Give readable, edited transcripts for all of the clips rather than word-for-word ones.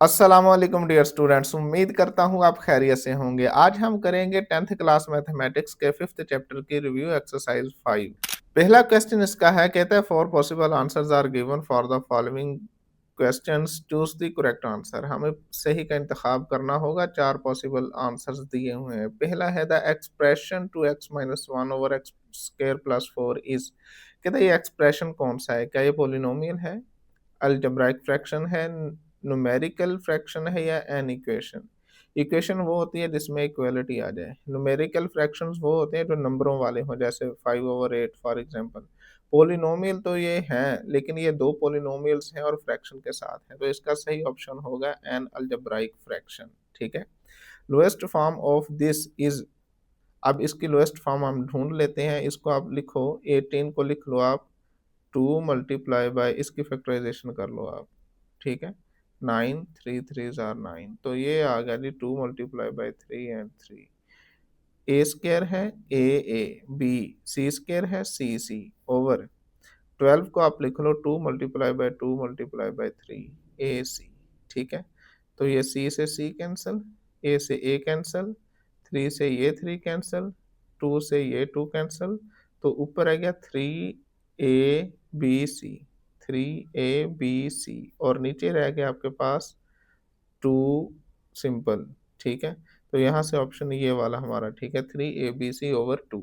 अस्सलामुअलैकुम dear students, उम्मीद करता हूँ आप खैरियत से होंगे। आज हम करेंगे 10th क्लास मैथमेटिक्स के 5th चैप्टर की रिव्यू एक्सरसाइज 5। पहला क्वेश्चन इसका है, कहता है four possible answers are given for the following questions, choose the correct answer. हमें सही का इंतखाब करना होगा। चार पॉसिबल आंसर्स दिए हुए हैं। पहला है the expression two x minus one over x square plus four is. कहता है ये एक्सप्रेशन कौन सा है? क्या ये पोलिनोमियल है, अलजेब्राइक फ्रैक्शन है, न्यूमेरिकल फ्रैक्शन है या एन इक्वेशन? इक्वेशन वो होती है जिसमें इक्वलिटी आ जाए। न्यूमेरिकल फ्रैक्शंस वो होते हैं जो नंबरों वाले हों, जैसे 5/8 फॉर एग्जांपल। पोलिनोमियल तो ये हैं, लेकिन ये दो पोलिनोमियल्स हैं और फ्रैक्शन के साथ हैं, तो इसका सही ऑप्शन होगा एन अलजेब्राइक फ्रैक्शन। ठीक है। Lowest form of this is. अब इसकी लोएस्ट फॉर्म हम ढूंढ लेते हैं। इसको आप लिखो, 18 को लिख लो आप 2 मल्टीप्लाई बाय, इसकी फैक्टराइजेशन कर लो आप। ठीक है। 9 3 3 आर 9, तो ये आ गया जी 2 multiply by 3 and 3। A square है ए, बी सी स्केयर है सी ओवर 12 को आप लिख लो 2 मल्टीप्लाई बाय 2 मल्टीप्लाई बाय 3 ए सी। ठीक है। तो ये सी से सी कैंसिल, ए से ए कैंसिल, 3 से ये 3 कैंसिल, 2 से ये 2 कैंसिल, तो ऊपर आ गया 3 a b C, 3 a b सी, और नीचे रह गया आपके पास 2 सिंपल। ठीक है। तो यहाँ से ऑप्शन ये वाला हमारा ठीक है, 3 a b c over 2।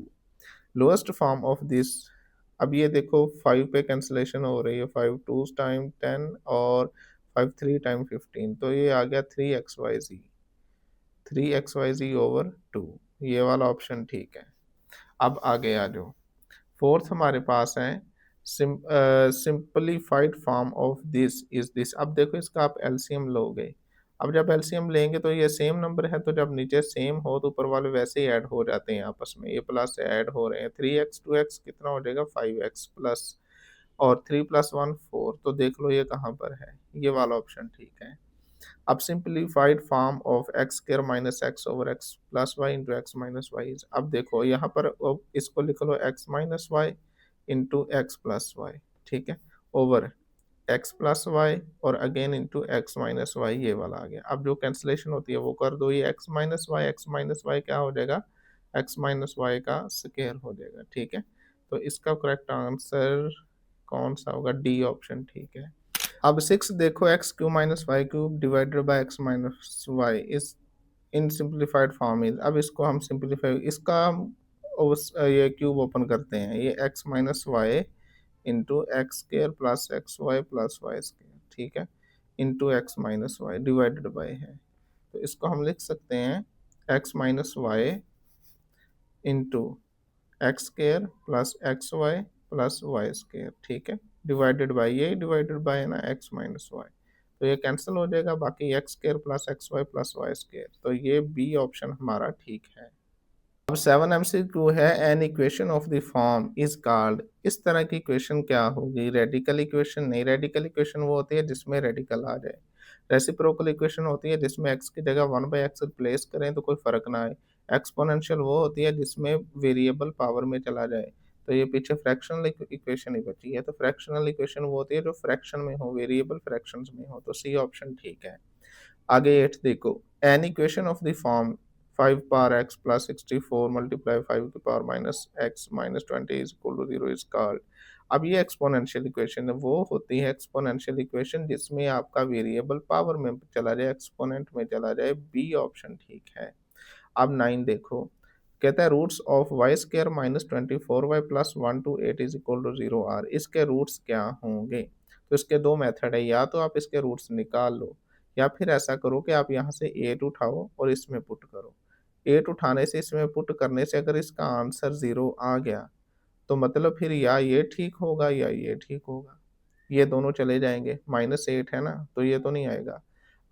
Lowest form of this. अब ये देखो 5 पे कैंसिलेशन हो रही है, 5 टू टाइम 10 और 5 3 टाइम 15, तो ये आ गया 3 एक्स वाई जी ओवर 2। ये वाला ऑप्शन ठीक है। अब आगे आ जाओ। फोर्थ हमारे पास है simplified form of this is this. अब देखो इसका आप एलसीएम लोगे। अब जब एलसीएम लेंगे तो ये सेम नंबर है, तो जब नीचे सेम हो तो ऊपर वाले वैसे ही ऐड हो जाते हैं आपस में, ये प्लस से ऐड हो रहे हैं। 3x 2x कितना हो जाएगा 5x प्लस, और 3 + 1 4, तो देख लो ये कहाँ पर है, ये वाला ऑप्शन ठीक है। अब simplified form of x square minus x over x plus y into x minus y. अब देखो यहाँ पर अब इसको लिख लो x minus y into x plus y. ठीक है। ओवर एक्स प्लस वाई और again into x minus y, ये वाला आ गया। अब जो कैंसिलेशन होती है वो कर दो। ये एक्स माइनस वाई क्या हो जाएगा, एक्स माइनस वाई का स्क्वायर हो जाएगा। ठीक है। तो इसका करेक्ट आंसर कौन सा होगा? डी ऑप्शन ठीक है। अब 6 देखो, x cube minus y cube divided by x minus y is in simplified form is. अब इसको हम सिंप्लीफाई, इसका ये क्यूब ओपन करते हैं, ये x minus y into x square plus y square. ठीक है। Into x minus y divided by है, तो इसको हम लिख सकते हैं x minus y into x square plus x y plus y square. ठीक है। डिवाइडेड बाई, ये डिवाइडेड बाई है ना एक्स माइनस वाई, तो ये कैंसिल हो जाएगा। बाकी x square plus y square, तो ये बी ऑप्शन हमारा ठीक है। अब 7 MCQ है, N equation of the form is called. इस तरह की इक्वेशन क्या होगी? रेडिकल इक्वेशन नहीं, रेडिकल इक्वेशन वो होती है जिसमें रेडिकल आ जाए। रेसिप्रोकल इक्वेशन होती है जिसमें x की जगह 1/x रिप्लेस करें तो कोई फर्क ना आए। एक्सपोनेंशियल वो होती है जिसमें वेरिएबल पावर में चला जाए। तो ये पीछे फ्रैक्शनल इक्वेशन ही बची है। तो फ्रैक्शनल इक्वेशन वो होती है जो फ्रैक्शन में हो, वेरिएबल फ्रैक्शंस में हो, तो सी ऑप्शन ठीक है। आगे 8 देखो, an equation of the form 5 power x plus 64 multiply 5 की power minus x minus 20 is equal to 0 is called. अब ये एक्सपोनेंशियल इक्वेशन है, वो होती है एक्सपोनेंशियल इक्वेशन जिसमें आपका वेरिएबल पावर में चला जाए, एक्सपोनेंट में चला जाए। बी ऑप्शन ठीक है। अब 9 देखो, कहता है roots of y square minus 24y plus 1 to 8 is equal to 0 are. इसके रूट्स क्या होंगे? तो इसके दो मेथड है, या तो आप इसके रूट्स निकाल लो, या फिर ऐसा करो कि आप यहाँ से 8 उठाओ और इसमें पुट करो। 8 उठाने से इसमें पुट करने से अगर इसका आंसर 0 आ गया तो मतलब फिर या ये ठीक होगा या ये ठीक होगा, ये दोनों चले जाएंगे। -8 है ना, तो ये तो नहीं आएगा।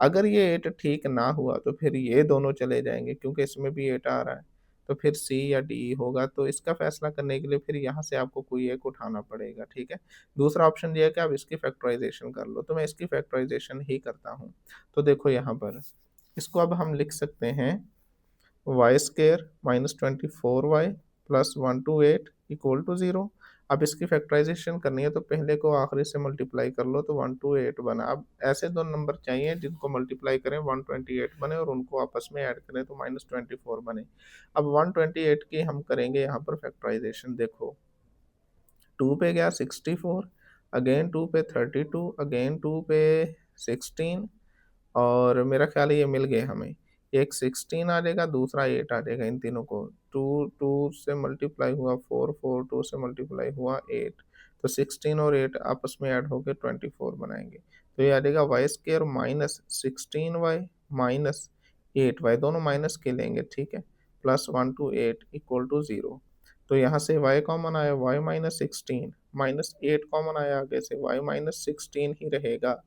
अगर ये 8 ठीक ना हुआ तो फिर ये दोनों चले जाएंगे, क्योंकि इसमें भी 8 आ रहा है, तो फिर सी या डी होगा। तो इसका फैसला करने के लिए फिर यहाँ से आपको कोई एक उठाना पड़ेगा। ठीक है। दूसरा ऑप्शन ये है कि आप इसकी फैक्टराइजेशन कर लो, तो मैं इसकी फैक्टराइजेशन ही करता हूँ। तो देखो यहाँ पर इसको अब हम लिख सकते हैं y square -24y plus 1 to 8 equal to 0। अब इसकी फैक्टराइज़ेशन करनी है तो पहले को आखिरी से मल्टीप्लाई कर लो तो 128 बना। अब ऐसे 2 नंबर चाहिए जिनको मल्टीप्लाई करें 128 बने और उनको आपस में ऐड करें तो -24 बने। अब 128 की हम करेंगे यहाँ पर फैक्टराइज़ेशन देखो, 2 पे गया 64, अगेन 2 पे 32, अगेन 2 पे 16 और मेरा ख़्याल है ये मिल गए हमें। एक 16 आ जाएगा, दूसरा 8 आ जाएगा इन तीनों को। 2 2 से मल्टीप्लाई हुआ 4, 4 2 से मल्टीप्लाई हुआ 8, तो 16 और 8 आपस में ऐड होके 24 बनाएँगे। तो ये आ जाएगा Y square minus 16y minus 8y, दोनों माइनस के लेंगे, ठीक है? Plus 1 two 8 equal to 0। तो यहाँ से y कॉमन आया, y माइनस 16 माइनस 8 कॉमन आया, आगे से y माइनस 16 ही रहेगा।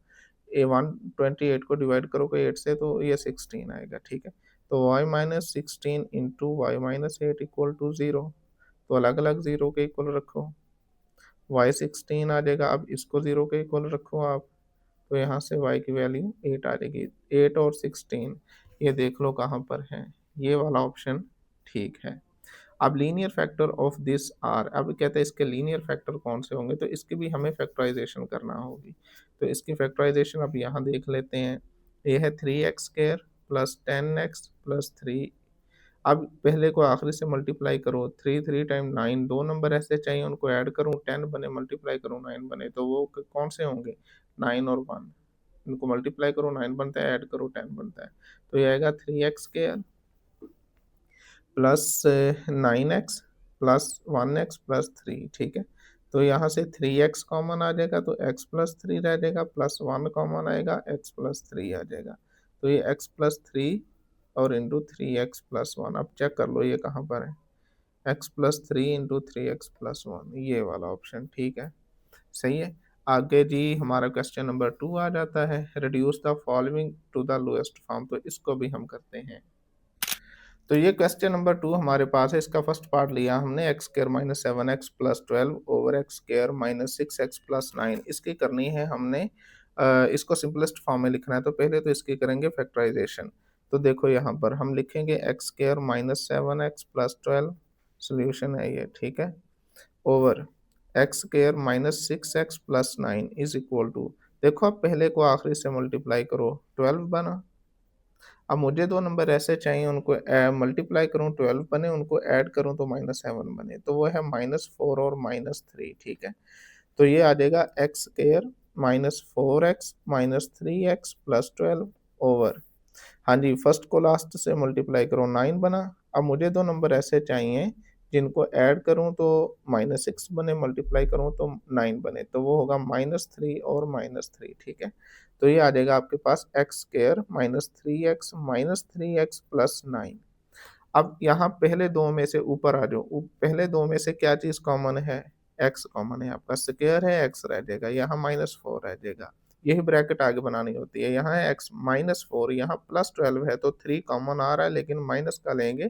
ये 128 को डिवाइड करोगे 8 से तो ये 16 आएगा, ठीक है? तो y minus 16 into y minus 8 equal to 0, तो अलग-अलग 0 के इक्वल रखो, y 16 आ जाएगा, अब इसको 0 के इक्वल रखो आप, तो यहाँ से y की वैल्यू 8 आ जाएगी। 8 और 16 ये देख लो कहाँ पर है, ये वाला ऑप्शन ठीक है। अब linear factor of this are, अब कहते हैं इसके लीनियर फैक्टर कौन से होंगे, तो इसकी भी हमें फैक्टराइजेशन करना होगी। तो इसकी फैक्टराइजेशन अब यहाँ देख लेते हैं। ये है 3x square plus 10x plus 3। अब पहले को आखिरी से मल्टीप्लाई करो, 3 3 टाइम 9, दो नंबर ऐसे चाहिए उनको ऐड करूँ, 10 बने मल्टीप्लाई करूँ 9 बने, तो वो कौन से होंगे, 9 और 1, इनको मल्टीप्लाई करो 9 बनता है, ऐड करो 10 बनता है। तो ये आएगा 3x square plus 9x plus 1x plus 3, ठीक है? तो यहाँ से 3x कॉमन आ जाएगा तो x प्लस 3 रह जाएगा, प्लस 1 कॉमन आएगा, x प्लस 3 आ जाएगा। तो ये x प्लस 3 और इंटू 3x प्लस 1, अब चेक कर लो ये कहाँ पर है, x plus 3 into 3x plus 1, ये वाला ऑप्शन ठीक है, सही है। आगे जी हमारा क्वेश्चन नंबर 2 आ जाता है, reduce the following to the lowest form, तो इसको भी हम करते हैं। तो ये क्वेश्चन नंबर 2 हमारे पास है, इसका फर्स्ट पार्ट लिया हमने x square minus 7x plus 12 over x square minus 6x plus 9, इसकी करनी है हमने, इसको सिंपलेस्ट फॉर्म में लिखना है, तो पहले तो इसकी करेंगे फैक्टराइजेशन। तो देखो यहाँ पर हम लिखेंगे x square minus 7x plus 12, solution है ये, ठीक है, over x square minus 6x plus 9 is equal to, देखो अब पहले को आखिरी से मल्टीप्लाई करो 12 बना। अब मुझे 2 नंबर ऐसे चाहिए उनको मल्टीप्लाई करूँ 12 बने, उनको ऐड करूँ तो -7 बने, तो वो है -4 और -3, ठीक है? तो ये आ जाएगा x square minus 4x minus 3x plus 12 over, हाँ जी, फर्स्ट को लास्ट से मल्टीप्लाई करो 9 बना। अब मुझे 2 नंबर ऐसे चाहिए जिनको ऐड करूँ तो -6 बने, मल्टीप्लाई करूँ तो 9 बने, तो वो होगा -3 और -3, ठीक है? तो ये आ जाएगा आपके पास x square minus 3x plus 9। अब यहाँ पहले 2 में से ऊपर आ जाओ, पहले 2 में से क्या चीज़ कॉमन है? x कॉमन है, आपका स्क्वायर है, x रह जाएगा, यहाँ -4 रह जाएगा। यही ब्रैकेट आगे बनानी होती है, यहाँ है x -4, यहाँ प्लस 12 है तो 3 कॉमन आ रहा है लेकिन माइनस का लेंगे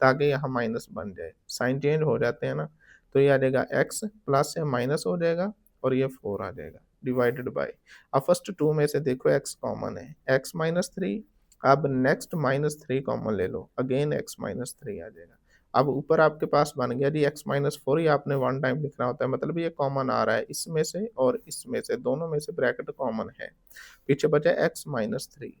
ताकि यहाँ माइनस बन जाए, साइन चेंज हो जाते हैं ना। तो ये आ जाएगा x प्लस है माइनस हो जाएगा और ये 4 आ जाएगा डिवाइडेड बाय, अब फर्स्ट 2 में से देखो x कॉमन है, x -3, अब नेक्स्ट -3 कॉमन ले लो, अगेन x -3 आ जाएगा। अब ऊपर आपके पास बन गया जी x -4, ही आपने 1 टाइम लिखना होता है, मतलब ये कॉमन आ रहा है इसमें से और इसमें से, दोनों में से ब्रैकेट कॉमन है। पीछे बचा x -3,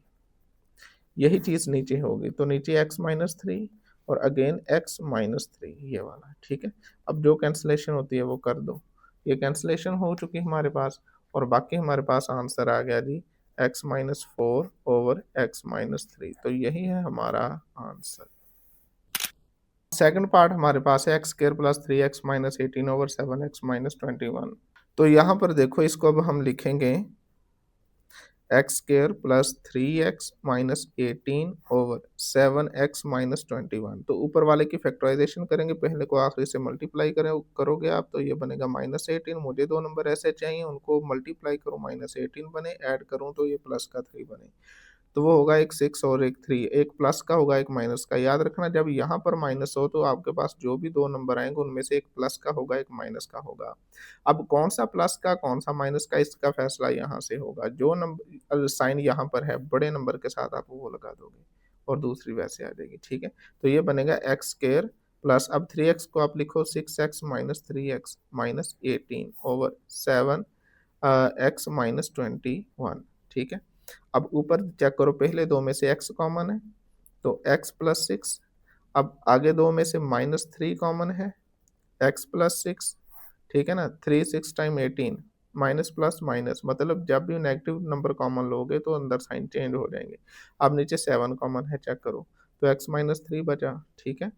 यही चीज़ नीचे होगी, तो नीचे x -3 और अगेन x -3, ये वाला, ठीक है? अब जो कैंसलेशन होती है वो कर दो। ये कैंसलेशन हो चुकी है हमारे पास और बाकी हमारे पास आंसर आ गया जी x -4 ओवर x -3, तो यही है हमारा आंसर। सेकंड पार्ट हमारे पास है x square plus 3x minus 18 over 7x minus 21। तो यहाँ पर देखो इसको अब हम लिखेंगे x square plus 3x minus 18 over 7x minus 21। तो ऊपर वाले की फैक्टराइजेशन करेंगे, पहले को आखिरी से मल्टीप्लाई करोगे आप तो ये बनेगा -18, मुझे 2 नंबर ऐसे चाहिए उनको मल्टीप्लाई करो -18 बने, ऐड करूँ तो ये प्लस का 3 बने, तो वो होगा एक 6 और एक 3, एक प्लस का होगा एक माइनस का। याद रखना जब यहाँ पर माइनस हो तो आपके पास जो भी 2 नंबर आएँगे उनमें से एक प्लस का होगा, एक माइनस का होगा। अब कौन-सा प्लस का, कौन-सा माइनस का, इसका फैसला यहाँ से होगा। जो साइन यहाँ पर है बड़े नंबर के साथ आप वो लगा दोगे और दूसरी वैसे आ जाएगी, ठीक है? तो ये बनेगा एक्स स्क्वायर प्लस अब 3x को आप लिखो 6x minus 3x minus 18 over 7 x minus 21, ठीक है। अब ऊपर चेक करो, पहले दो में से x कॉमन है तो x प्लस 6, अब आगे दो में से माइनस 3 कॉमन है, x प्लस 6, ठीक है ना। 3 6 टाइम 18 माइनस प्लस माइनस, मतलब जब भी नेगेटिव नंबर कॉमन लोगे तो अंदर साइन चेंज हो जाएंगे। अब नीचे 7 कॉमन है, चेक करो तो x माइनस 3 बचा, ठीक है।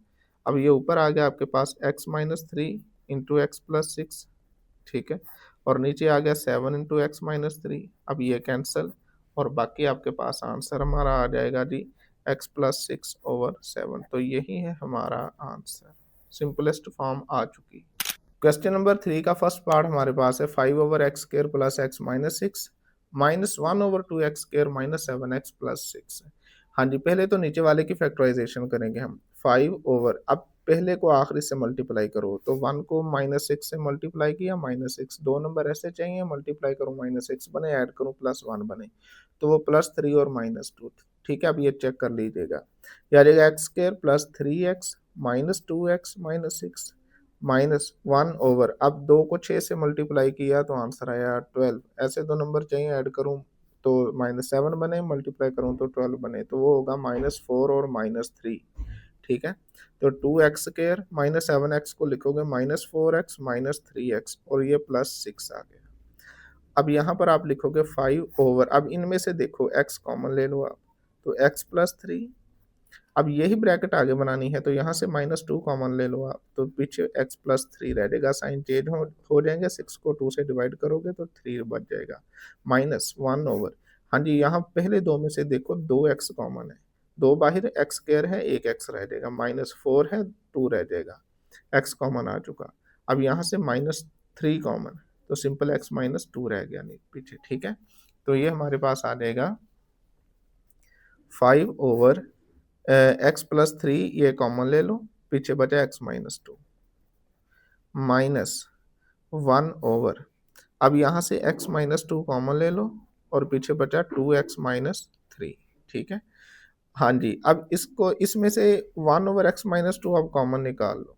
अब ये ऊपर आ गया आपके पास x minus 3 into x plus 6, ठीक है। और नीचे आ गया 7 इंटू एक्स माइनस 3, अब ये कैंसिल और बाकी आपके पास आंसर हमारा आ जाएगा जी x प्लस 6 ओवर 7। तो यही है हमारा आंसर, सिंपलेस्ट फॉर्म आ चुकी। क्वेश्चन नंबर 3 का फर्स्ट पार्ट हमारे पास है 5 over x square plus x minus 6 minus 1 over 2 x square minus 7 x plus 6। हाँ जी, पहले तो नीचे वाले की फैक्टराइजेशन करेंगे हम। 5 ओवर, अब पहले को आखिरी से मल्टीप्लाई करो तो 1 को माइनस 6 से मल्टीप्लाई किया माइनस 6, दो नंबर ऐसे चाहिए, मल्टीप्लाई करूँ माइनस 6 बने, ऐड करूँ प्लस 1 बने, तो वो प्लस 3 और माइनस 2, ठीक है। अब ये चेक कर लीजिएगा, ये आ जाएगा x square plus 3x minus 2x minus 6 minus 1 over, अब 2 को 6 से मल्टीप्लाई किया तो आंसर आया 12, ऐसे दो नंबर चाहिए, ऐड करूं तो माइनस 7 बने, मल्टीप्लाई करूं तो 12 बने, तो वो होगा माइनस 4 और माइनस 3, ठीक है। तो 2x स्क्र माइनस 7x को लिखोगे माइनस 4x माइनस 3x और ये प्लस 6 आ गया। अब यहाँ पर आप लिखोगे 5 ओवर, अब इनमें से देखो x कॉमन ले लो आप, तो x प्लस 3, अब यही ब्रैकेट आगे बनानी है तो यहाँ से माइनस 2 कॉमन ले लो आप, तो पीछे x प्लस 3 रह जाएगा, साइन चेंज हो जाएंगे, 6 को 2 से डिवाइड करोगे तो 3 बच जाएगा, माइनस 1 ओवर। हाँ जी, यहाँ पहले दो में से देखो 2x कॉमन है, दो बाहर x स्क्वायर है, एक x रह जाएगा, माइनस 4 है 2 रह जाएगा, x कॉमन आ चुका। अब यहाँ से माइनस 3 कॉमन, तो सिंपल x माइनस 2 रह गया नहीं पीछे, ठीक है। तो ये हमारे पास आ जाएगा 5 ओवर एक्स प्लस 3, ये कॉमन ले लो, पीछे बचा x माइनस 2 माइनस 1 ओवर, अब यहाँ से x माइनस 2 कॉमन ले लो और पीछे बचा 2x माइनस 3, ठीक है। हाँ जी, अब इसको इसमें से 1 ओवर एक्स माइनस 2 अब कॉमन निकाल लो,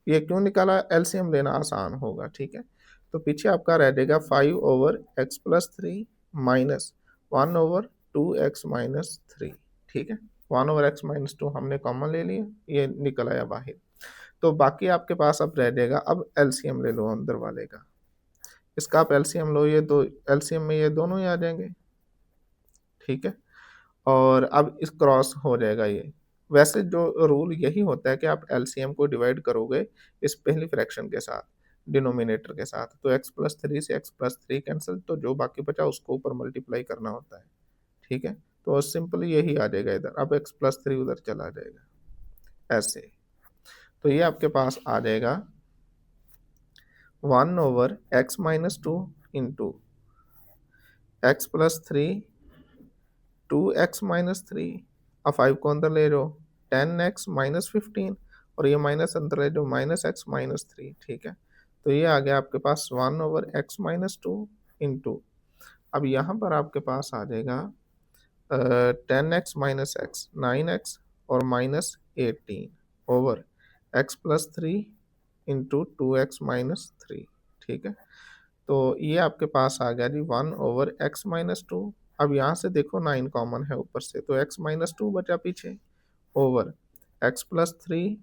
ये क्यों निकाला, एलसीएम लेना आसान होगा, ठीक है। तो पीछे आपका रह जाएगा 5 over x plus 3 minus 1 over 2x minus 3, ठीक है। 1 ओवर एक्स माइनस 2 हमने कॉमन ले लिया, ये निकल आया बाहर, तो बाकी आपके पास अब रह जाएगा, अब एलसीएम ले लो अंदर वाले का, इसका आप एलसीएम लो, ये दो एलसीएम में ये दोनों ही आ जाएंगे, ठीक है। और अब इस क्रॉस हो जाएगा ये, वैसे जो रूल यही होता है कि आप एलसीएम को डिवाइड करोगे इस पहली फ्रैक्शन के साथ, डिनोमिनेटर के साथ, तो x प्लस 3 से x प्लस 3 कैंसिल, तो जो बाकी बचा उसको ऊपर मल्टीप्लाई करना होता है, ठीक है। तो सिंपल यही आ जाएगा इधर, अब x प्लस 3 उधर चला जाएगा ऐसे, तो ये आपके पास आ जाएगा 1 over x minus 2 into x plus 3 2x minus 3, अब 5 को अंदर ले जाओ 10x माइनस 15 और ये माइनस अंदर ले जाओ माइनस एक्स माइनस 3, ठीक है। तो ये आ गया आपके पास 1 ओवर एक्स माइनस 2 इंटू, अब यहाँ पर आपके पास आ जाएगा 10x माइनस एक्स 9x और minus 18 over x plus 3 into 2x minus 3, ठीक है। तो ये आपके पास आ गया जी 1 ओवर एक्स माइनस 2, अब यहाँ से देखो 9 कॉमन है ऊपर से, तो x माइनस 2 बचा पीछे over x plus 3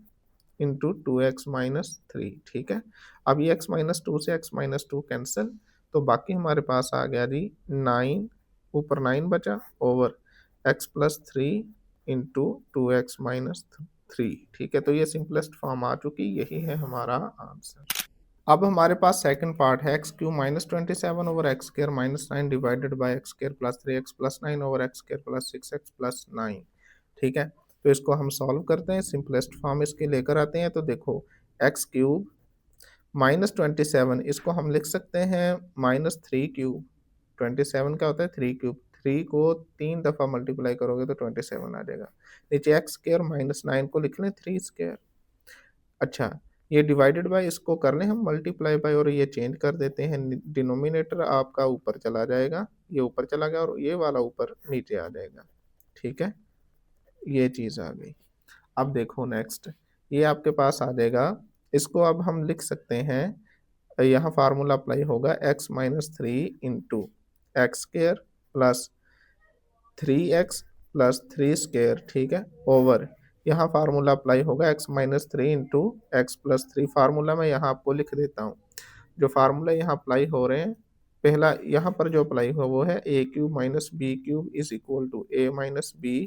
into 2x minus 3, ठीक है। अब ये x माइनस 2 से x माइनस 2 कैंसिल, तो बाकी हमारे पास आ गया जी 9, ऊपर 9 बचा over x plus 3 into 2x minus 3, ठीक है। तो ये सिंपलेस्ट फॉर्म आ चुकी, यही है हमारा आंसर। अब हमारे पास सेकंड पार्ट है x cube minus 27 over x square minus 9 divided by x square plus 3x plus 9 over x square plus 6x plus 9, ठीक है। तो इसको हम सॉल्व करते हैं, सिंपलेस्ट फॉर्म इसके लेकर आते हैं, तो देखो एक्स क्यूब माइनस 27, इसको हम लिख सकते हैं माइनस 3 क्यूब, 27 क्या होता है 3 क्यूब, 3 को 3 दफ़ा मल्टीप्लाई करोगे तो 27 आ जाएगा, नीचे एक्स स्क्र माइनस 9 को लिख लें 3 स्क्र, अच्छा ये डिवाइडेड बाय इसको कर लें हम मल्टीप्लाई बाय और ये चेंज कर देते हैं, डिनोमिनेटर आपका ऊपर चला जाएगा, ये ऊपर चला गया और ये वाला ऊपर नीचे आ जाएगा, ठीक है। ये चीज़ आ गई। अब देखो नेक्स्ट, ये आपके पास आ जाएगा, इसको अब हम लिख सकते हैं, यहाँ फार्मूला अप्लाई होगा x minus three into x square plus three x plus three square, ठीक है, ओवर यहाँ फार्मूला अप्लाई होगा x minus three into x plus three. Formula मैं यहाँ आपको लिख देता हूँ, जो फार्मूला यहाँ अप्लाई हो रहे हैं, पहला यहाँ पर जो अप्लाई हुआ वो है a cube minus b cube is equal to a minus b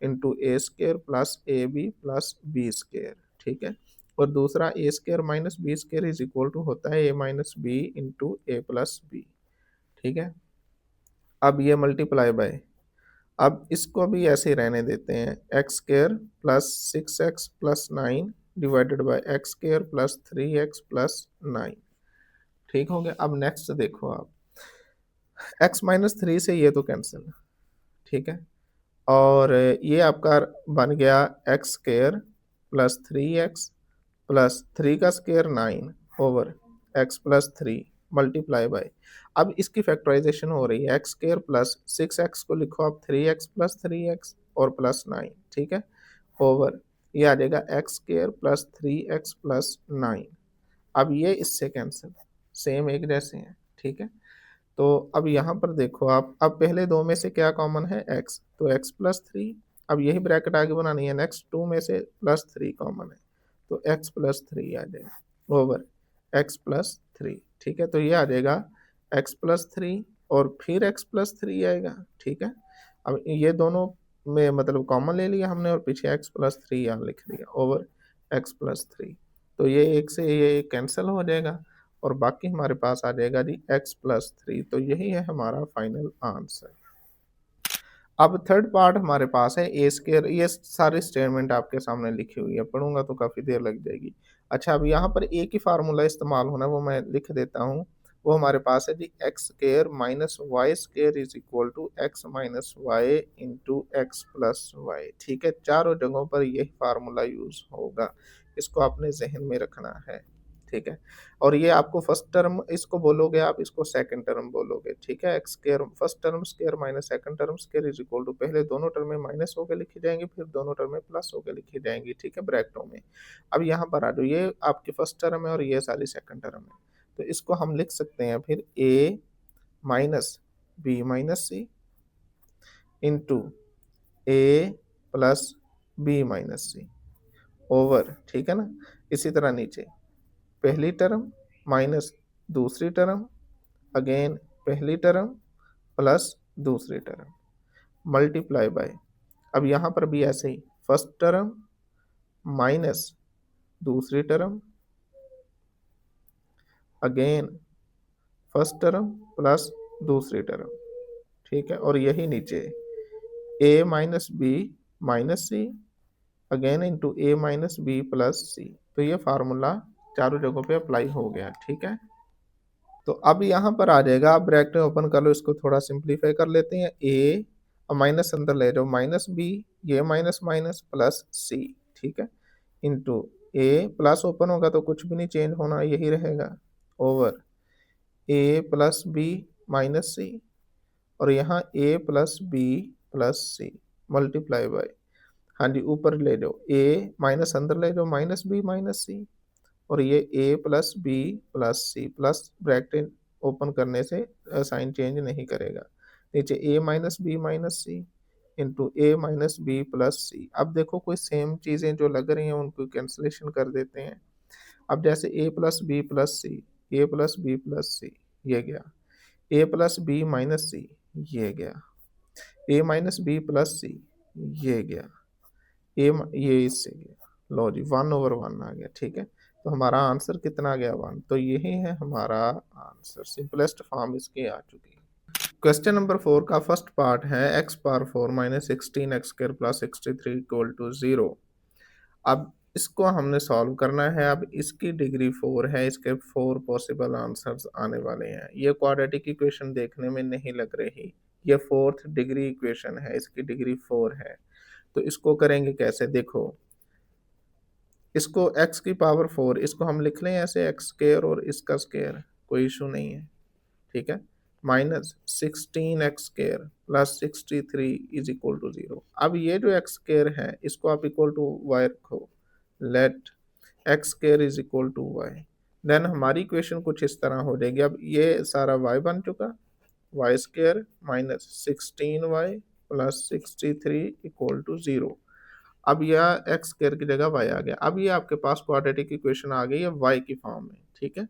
into a square plus a b plus b square, ठीक है। और दूसरा a square minus b square is equal to होता है a minus b into a plus b, ठीक है। अब ये मल्टीप्लाई बाय, अब इसको भी ऐसे ही रहने देते हैं, x square plus six x plus nine divided by x square plus three x plus nine, ठीक हो गया। अब नेक्स्ट देखो आप, एक्स माइनस थ्री से ये तो कैंसिल, ठीक है, और ये आपका बन गया x square plus three x plus three का square nine over x plus three multiply by, अब इसकी फैक्टराइजेशन हो रही है, x square plus six x को लिखो आप three x plus three x और प्लस नाइन, ठीक है, ओवर ये आ जाएगा x square plus three x plus nine. अब ये इससे कैंसिल, सेम एक जैसे हैं, ठीक है। तो अब यहाँ पर देखो आप, अब पहले दो में से क्या कॉमन है, x, तो x प्लस थ्री, अब यही ब्रैकेट आगे बनानी है, नेक्स्ट टू में से प्लस थ्री कॉमन है, तो x प्लस थ्री आ जाएगा ओवर x प्लस थ्री, ठीक है। तो ये आ जाएगा x प्लस थ्री और फिर x प्लस थ्री आएगा, ठीक है। अब ये दोनों में मतलब कॉमन ले लिया हमने और पीछे x प्लस थ्री यहाँ लिख दिया ओवर x प्लस थ्री, तो ये एक से ये कैंसिल हो जाएगा और बाकी हमारे पास आ जाएगा जी x प्लस थ्री। तो यही है हमारा फाइनल आंसर। अब थर्ड पार्ट हमारे पास है ए स्केयर, ये सारी स्टेटमेंट आपके सामने लिखी हुई है, पढ़ूंगा तो काफ़ी देर लग जाएगी। अच्छा, अब यहाँ पर एक ही फार्मूला इस्तेमाल होना, वो मैं लिख देता हूँ, वो हमारे पास है जी x square minus y square is equal to x minus y into x plus y, ठीक है। चारों जगहों पर यही फार्मूला यूज होगा, इसको आपने जहन में रखना है, ठीक है। और ये आपको फर्स्ट टर्म इसको बोलोगे आप, इसको सेकंड टर्म बोलोगे, ठीक है। X square first term square minus second term square is equal to, पहले दोनों टर्म में माइनस होकर लिखी जाएंगी, फिर दोनों टर्म में प्लस होकर लिखी जाएंगी, ठीक है, ब्रैकेटों में। अब यहाँ पर आ जाओ, ये आपकी फर्स्ट टर्म है और ये सारी सेकंड टर्म है, तो इसको हम लिख सकते हैं फिर ए minus b minus c into a plus b minus C over, ठीक है ना। इसी तरह नीचे पहली टर्म माइनस दूसरी टर्म, अगेन पहली टर्म प्लस दूसरी टर्म मल्टीप्लाई बाय, अब यहाँ पर भी ऐसे ही फर्स्ट टर्म माइनस दूसरी term, again first term plus दूसरी टर्म, ठीक है। और यही नीचे a minus b minus see again into a minus b plus सी, तो ये फार्मूला चारों जगहों पे अप्लाई हो गया, ठीक है। तो अब यहाँ पर आ जाएगा, आप ब्रैकेट ओपन कर लो, इसको थोड़ा सिंप्लीफाई कर लेते हैं, ए और माइनस अंदर ले जाओ माइनस बी, ये माइनस माइनस प्लस सी, ठीक है, इंटू ए प्लस ओपन होगा तो कुछ भी नहीं चेंज होना, यही रहेगा over a plus b minus c और यहाँ a plus b plus c multiply by, हाँ जी ऊपर ले जाओ ए माइनस अंदर ले जाओ माइनस बी माइनस सी और ये a plus b plus c plus bracket open करने से साइन चेंज नहीं करेगा, नीचे a minus b minus c into a minus b plus c. अब देखो कोई सेम चीज़ें जो लग रही हैं उनको कैंसलेशन कर देते हैं। अब जैसे ए प्लस बी प्लस सी, ए प्लस बी प्लस सी ये गया, ए प्लस बी माइनस सी ये गया, ए माइनस बी प्लस सी ये गया, ये इससे गया, लो जी वन ओवर वन आ गया, ठीक है। तो हमारा आंसर कितना आ गया, वन। तो यही है हमारा आंसर, सिंपलेस्ट फॉर्म इसकी आ चुकी है। क्वेश्चन नंबर 4 का फर्स्ट पार्ट है x power 4 minus sixteen x square plus 63 equal to 0। अब इसको हमने सॉल्व करना है। अब इसकी डिग्री 4 है, इसके 4 पॉसिबल आंसर्स आने वाले हैं। ये क्वाड्रेटिक इक्वेशन देखने में नहीं लग रही, ये फोर्थ डिग्री इक्वेशन है, इसकी डिग्री 4 है। तो इसको करेंगे कैसे, देखो इसको x की पावर 4 इसको हम लिख लें ऐसे एक्स स्क्र और इसका स्क्र, कोई इशू नहीं है, ठीक है। Minus 16x² plus 63 is equal to 0। अब ये जो x² है इसको आप इक्वल टू y रखो, let x² is equal to y। Then हमारी इक्वेशन कुछ इस तरह हो जाएगी। अब ये सारा y बन चुका, y² minus 16y plus 63 equal to 0। अब यह x² की जगह y आ गया। अब ये आपके पास क्वाड्रेटिक इक्वेशन आ गई है y की फॉर्म में, ठीक है।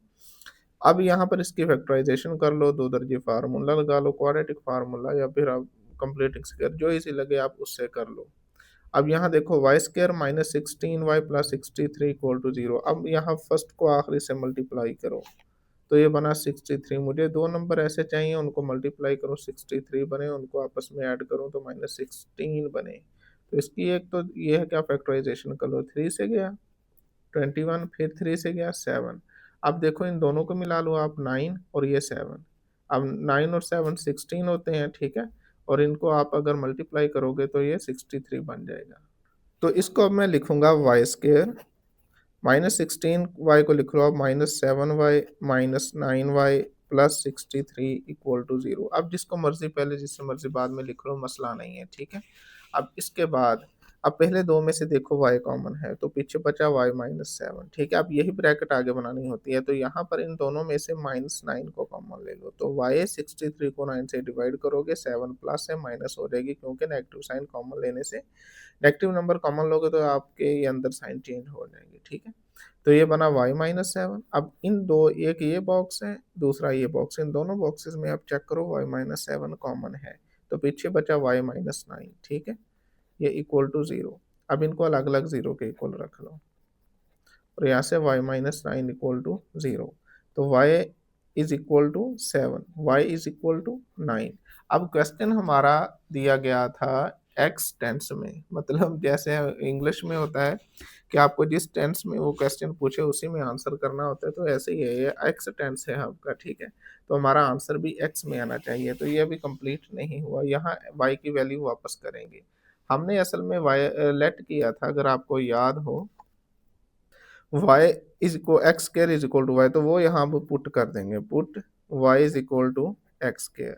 अब यहाँ पर इसकी फैक्टराइजेशन कर लो, दो दर्जे फार्मूला लगा लो, क्वाड्रेटिक फार्मूला, या फिर आप कंप्लीटिंग स्क्वायर, जो इजी लगे आप उससे कर लो। अब यहाँ देखो y² minus 16y plus 63 equal to 0। अब यहाँ फर्स्ट को आखिरी से मल्टीप्लाई करो तो ये बना 63। मुझे दो नंबर ऐसे चाहिए उनको मल्टीप्लाई करो 63 बने, उनको आपस में ऐड करो तो माइनस 16 बने। तो इसकी एक तो ये है क्या, फैक्टराइजेशन कर लो, 3 से गया 21, फिर 3 से गया 7। अब देखो इन दोनों को मिला लो आप, 9 और ये 7। अब 9 और 7 16 होते हैं, ठीक है। और इनको आप अगर मल्टीप्लाई करोगे तो ये 63 बन जाएगा। तो इसको अब मैं लिखूंगा y² माइनस 16y को लिख लो आप -7y minus 9y plus 63 equal to 0। अब जिसको मर्जी पहले जिससे मर्जी बाद में लिख लो, मसला नहीं है, ठीक है। अब इसके बाद अब पहले दो में से देखो y कॉमन है तो पीछे बचा y माइनस 7, ठीक है। अब यही ब्रैकेट आगे बनानी होती है, तो यहाँ पर इन दोनों में से -9 को कॉमन ले लो, तो y 63 को 9 से डिवाइड करोगे, 7 प्लस है माइनस हो जाएगी, क्योंकि नेगेटिव साइन कॉमन लेने से, नेगेटिव नंबर कॉमन लोगे तो आपके ये अंदर साइन चेंज हो जाएंगे, ठीक है। तो ये बना y माइनस 7। अब इन दो, एक ये बॉक्स है दूसरा ये बॉक्स, इन दोनों बॉक्सेस में आप चेक करो y माइनस 7 कॉमन है, तो पीछे बचा y माइनस 9, ठीक है। ये इक्वल टू 0। अब इनको अलग अलग 0 के इक्वल रख लो और यहाँ से y माइनस 9 इक्वल टू 0। तो y is equal to 7, y is equal to 9। अब क्वेश्चन हमारा दिया गया था एक्स टेंस में, मतलब जैसे इंग्लिश में होता है कि आपको जिस टेंस में वो क्वेश्चन पूछे उसी में आंसर करना होता है, तो ऐसे ही है, ये एक्स टेंस है आपका, ठीक है। तो हमारा आंसर भी एक्स में आना चाहिए, तो ये अभी कंप्लीट नहीं हुआ, यहाँ y की वैल्यू वापस करेंगे। हमने असल में y लेट किया था, अगर आपको याद हो, y is equal x² is equal to y, तो वो यहाँ पर पुट कर देंगे, put y is equal to x²।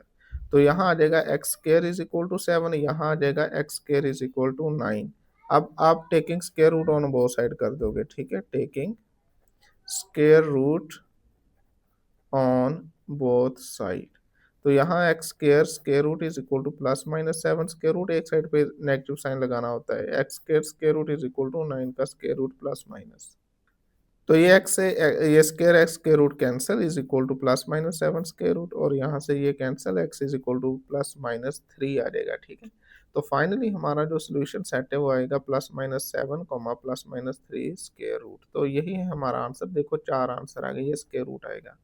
तो यहाँ आ जाएगा x² इज इक्वल टू 7, यहाँ आ जाएगा x² इज इक्वल टू 9। अब आप taking square root on both side कर दोगे, ठीक है, taking square root on both side. तो यहाँ x² square root is equal to plus minus 7 square root, एक साइड पे नेगेटिव साइन लगाना होता है, x² square root is equal to 9 का स्क्वायर रूट प्लस माइनस। तो ये x से ये square x square root cancel is equal to plus minus 7 square root, और यहाँ से ये cancel, x is equal to plus minus 3 आ जाएगा, ठीक है। तो फाइनली हमारा जो सोल्यूशन सेट है वो आएगा plus minus 7 comma plus minus 3 square root. तो यही है हमारा आंसर। देखो 4 आंसर आ गए, ये स्क्वायर रूट आएगा,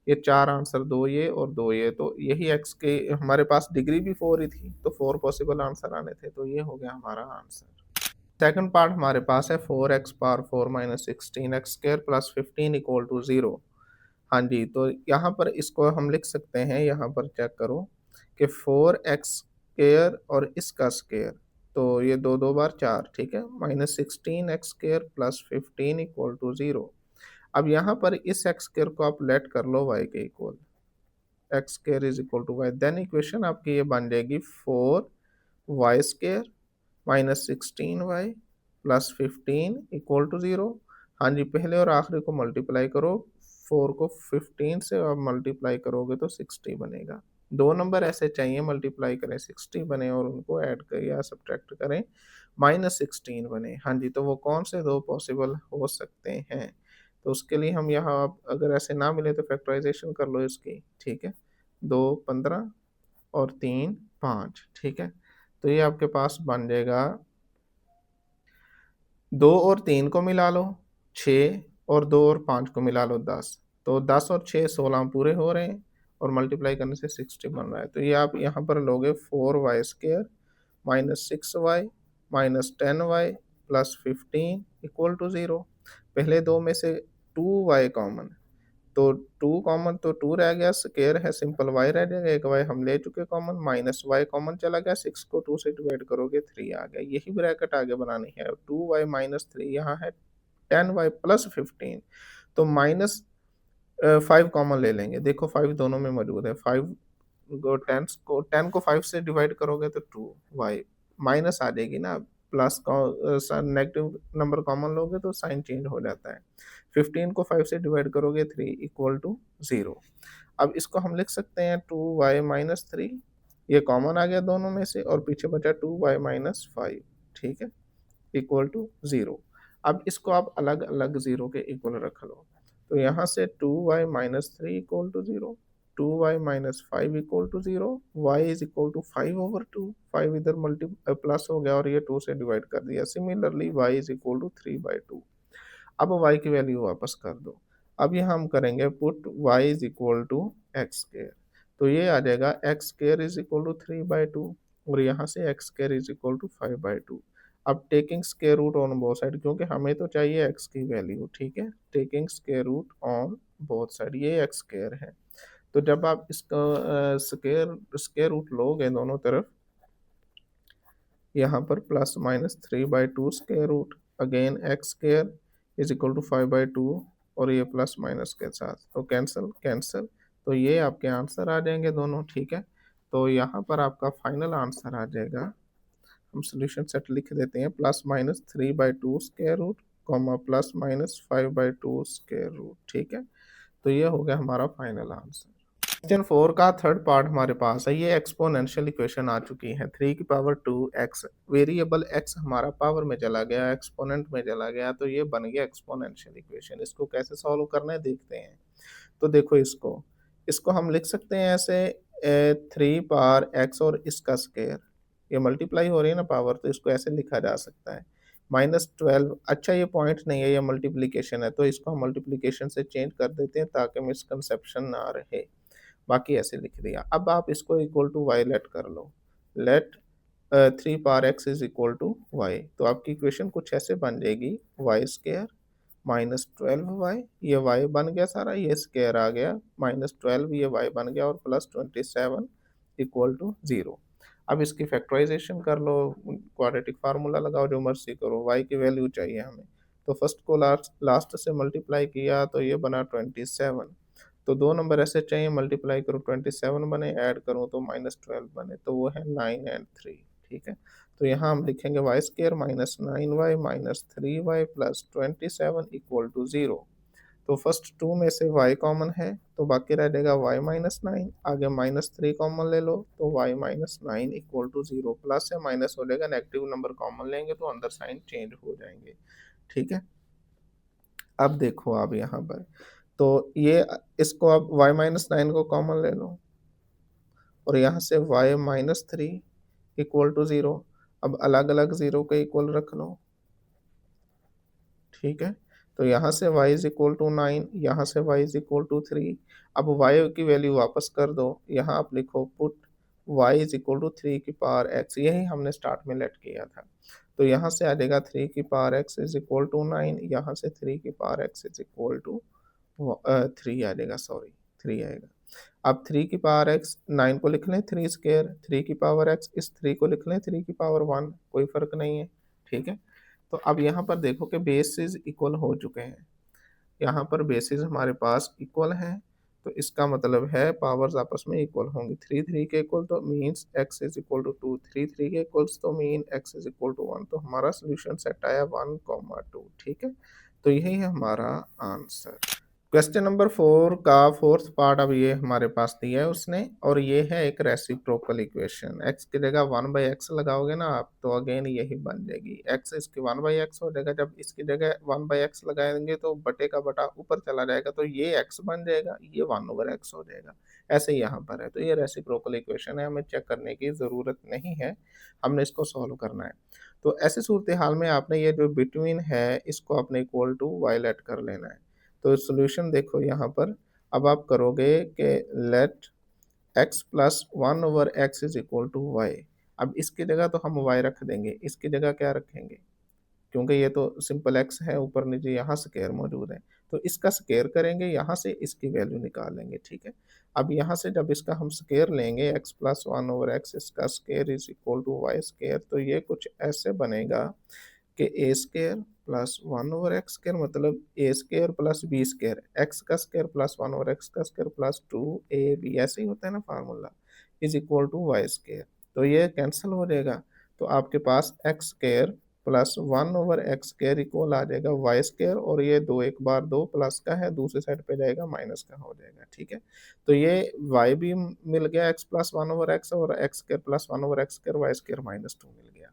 ये 4 आंसर, 2 ये और 2 ये, तो यही x के, हमारे पास डिग्री भी 4 ही थी तो 4 पॉसिबल आंसर आने थे, तो ये हो गया हमारा आंसर। सेकंड पार्ट हमारे पास है 4x power 4 minus 16x² plus 15 equal to 0। हाँ जी, तो यहाँ पर इसको हम लिख सकते हैं, यहाँ पर चेक करो कि 4x² और इसका स्क्वायर, तो ये दो दो बार 4, ठीक है, minus 16x² plus 15 equal to 0। अब यहाँ पर इस x² को आप लेट कर लो y के equal, x² is equal to y, then equation आपकी ये बन जाएगी 4y² minus 16y plus 15 equal to 0। हाँ जी, पहले और आखिरी को मल्टीप्लाई करो, 4 को 15 से और मल्टीप्लाई करोगे तो 60 बनेगा। दो नंबर ऐसे चाहिए मल्टीप्लाई करें 60 बने और उनको ऐड करें या सब्ट्रैक्ट करें माइनस 16 बने। हाँ जी, तो वो कौन से दो पॉसिबल हो सकते हैं, तो उसके लिए हम यहाँ, अगर ऐसे ना मिले तो फैक्टराइजेशन कर लो इसकी, ठीक है। 2 15 और 3 5, ठीक है। तो ये आपके पास बन जाएगा, 2 और 3 को मिला लो 6, और 2 और 5 को मिला लो 10, तो 10 और 6 16 पूरे हो रहे हैं, और मल्टीप्लाई करने से 60 बन रहा है। तो ये आप यहाँ पर लोगे 4y² minus 6y minus 10y plus 15 equal to 0। पहले दो में से 2y कॉमन, तो 2 कॉमन तो 2 रह गया, स्क्वायर है सिंपल y रह जाएगा, एक y हम ले चुके कॉमन, माइनस y कॉमन चला गया, 6 को 2 से डिवाइड करोगे 3 आ गया। यही ब्रैकेट आगे बनानी है, 2y माइनस 3, यहाँ है 10y प्लस 15, तो माइनस 5 कॉमन ले लेंगे, देखो 5 दोनों में मौजूद है, 5 10 को 5 से डिवाइड करोगे तो 2y माइनस आ जाएगी ना, प्लस नेगेटिव नंबर कॉमन लोगे तो साइन चेंज हो जाता है। 15 को 5 से डिवाइड करोगे 3 इक्वल टू 0। अब इसको हम लिख सकते हैं 2y माइनस 3, ये कॉमन आ गया दोनों में से, और पीछे बचा 2y माइनस 5, ठीक है, इक्वल टू 0। अब इसको आप अलग अलग 0 के इक्वल रख लो, तो यहाँ से 2y minus 3 equal to 0, 2y minus 5 equal to 0, y is equal to 5/2, 5 इधर मल्टी प्लस हो गया और ये 2 से डिवाइड कर दिया। Similarly y is equal to 3/2। अब y की वैल्यू वापस कर दो। अब यहाँ हम करेंगे put y is equal to x square, तो ये आ जाएगा x square is equal to 3/2, और यहाँ से x square is equal to 5/2। अब taking square root on both side, क्योंकि हमें तो चाहिए x की वैल्यू, ठीक है, taking square root on both side, ये एक्स स्क्वायर है। तो जब आप इसका स्क्वायर रूट लोगे दोनों तरफ, यहाँ पर plus minus 3/2 square root, again x square is equal to 5/2, और ये प्लस माइनस के साथ तो कैंसिल कैंसिल, तो ये आपके आंसर आ जाएंगे दोनों, ठीक है। तो यहाँ पर आपका फाइनल आंसर आ जाएगा, हम सोल्यूशन सेट लिख देते हैं, plus minus 3/2 square root comma plus minus 5/2 square root, ठीक है। तो ये हो गया हमारा फाइनल आंसर। क्वेश्चन 4 का थर्ड पार्ट हमारे पास है, ये एक्सपोनेंशियल इक्वेशन आ चुकी है, 3 की पावर 2x, वेरिएबल x हमारा पावर में चला गया, एक्सपोनेंट में चला गया, तो ये बन गया एक्सपोनेंशियल इक्वेशन। इसको कैसे सॉल्व करना है देखते हैं। तो देखो इसको इसको हम लिख सकते हैं ऐसे, 3 पावर x और इसका स्क्वायर, ये मल्टीप्लाई हो रही है ना पावर, तो इसको ऐसे लिखा जा सकता है, -12। अच्छा ये पॉइंट नहीं है, ये मल्टीप्लीकेशन है, तो इसको हम मल्टीप्लीकेशन से चेंज कर देते हैं ताकि मिसकंसेप्शन ना रहे, बाकी ऐसे लिख दिया। अब आप इसको इक्वल टू वाई लेट कर लो, let 3 power x is equal to y, तो आपकी इक्वेशन कुछ ऐसे बन जाएगी, वाई स्क्वायर -12y, ये y बन गया सारा, ये स्क्वायर आ गया, -12 ये y बन गया, और प्लस 27 इक्वल टू 0। अब इसकी फैक्टराइजेशन कर लो, क्वाड्रेटिक फार्मूला लगाओ, जो मर्जी करो, y की वैल्यू चाहिए हमें, तो फर्स्ट को लास्ट से मल्टीप्लाई किया तो ये बना 27, तो दो नंबर ऐसे चाहिए, मल्टीप्लाई करो 27 बने, ऐड करूँ तो -12 बने, तो वो है 9 एंड 3, ठीक है। तो यहाँ हम लिखेंगे y square -9y -3y plus 27 equal to 0। तो फर्स्ट टू में से y कॉमन है, तो बाकी रह जाएगा y -9, आगे -3 कॉमन ले लो, तो y -9 इक्वल टू 0, प्लस या माइनस हो जाएगा, नेगेटिव नंबर कॉमन लेंगे तो अंदर साइन चेंज हो जाएंगे, ठीक है। अब देखो आप यहाँ पर, तो ये इसको आप y -9 को कॉमन ले लो, और यहाँ से y -3 इक्वल टू 0, अब अलग अलग 0 के इक्वल रख लो, ठीक है। तो यहाँ से y इज इक्वल टू 9, यहाँ से y इज इक्वल टू 3, अब y की वैल्यू वापस कर दो, यहाँ आप लिखो put y is equal to 3 की पावर x, यही हमने स्टार्ट में लेट किया था, तो यहाँ से आ जाएगा 3 की power x is equal to 9, यहाँ से 3 की power x is equal to 3 आ जाएगा, सॉरी 3 आएगा। अब 3 की पावर x, 9 को लिख लें 3 स्क्वायर, 3 की पावर x, इस 3 को लिख लें 3 की पावर 1, कोई फर्क नहीं है, ठीक है। तो अब यहाँ पर देखो कि बेसिस इक्वल हो चुके हैं, यहाँ पर बेसिस हमारे पास इक्वल हैं, तो इसका मतलब है पावर्स आपस में इक्वल होंगी, 3 3 के equal to means x is equal to 2, 3 3 के equals to mean x is equal to 1, तो हमारा सोल्यूशन सेट आया 1,2, ठीक है। तो यही है हमारा आंसर। क्वेश्चन नंबर 4 का फोर्थ पार्ट अब ये हमारे पास दिया है उसने, और ये है एक रेसिप्रोकल इक्वेशन, x की जगह 1/x लगाओगे ना आप, तो अगेन यही बन जाएगी, x इसकी 1/x हो जाएगा, जब इसकी जगह 1/x लगाएंगे तो बटे का बटा ऊपर चला जाएगा, तो ये x बन जाएगा, ये 1/x हो जाएगा, ऐसे यहाँ पर है। तो ये रेसिप्रोकल इक्वेशन है, हमें चेक करने की ज़रूरत नहीं है, हमने इसको सॉल्व करना है। तो ऐसी सूरत हाल में आपने ये जो बिटवीन है इसको अपने इक्वल टू y लेट कर लेना है। तो सॉल्यूशन देखो यहाँ पर, अब आप करोगे कि let x plus 1/x is equal to y, अब इसकी जगह तो हम y रख देंगे, इसकी जगह क्या रखेंगे, क्योंकि ये तो सिंपल x है, ऊपर नीचे यहाँ स्क्वायर मौजूद है, तो इसका स्क्वायर करेंगे, यहाँ से इसकी वैल्यू निकालेंगे, ठीक है। अब यहाँ से जब इसका हम स्क्वायर लेंगे x प्लस 1/x, इसका square is equal to y square, तो ये कुछ ऐसे बनेगा कि ए स्क्वायर प्लस 1/x स्क्वायर, मतलब a square plus b square, x का स्क्वायर प्लस 1/x का स्क्वायर प्लस 2ab, ऐसे ही होता है ना formula, is equal to y square, तो ये कैंसिल हो जाएगा। तो आपके पास x square plus 1/x² equal आ जाएगा वाई स्क्र, और ये दो एक बार दो प्लस का है, दूसरी साइड पे जाएगा माइनस का हो जाएगा। ठीक है, तो ये y भी मिल गया x प्लस 1/x, और x square plus 1/x² y square -2 मिल गया।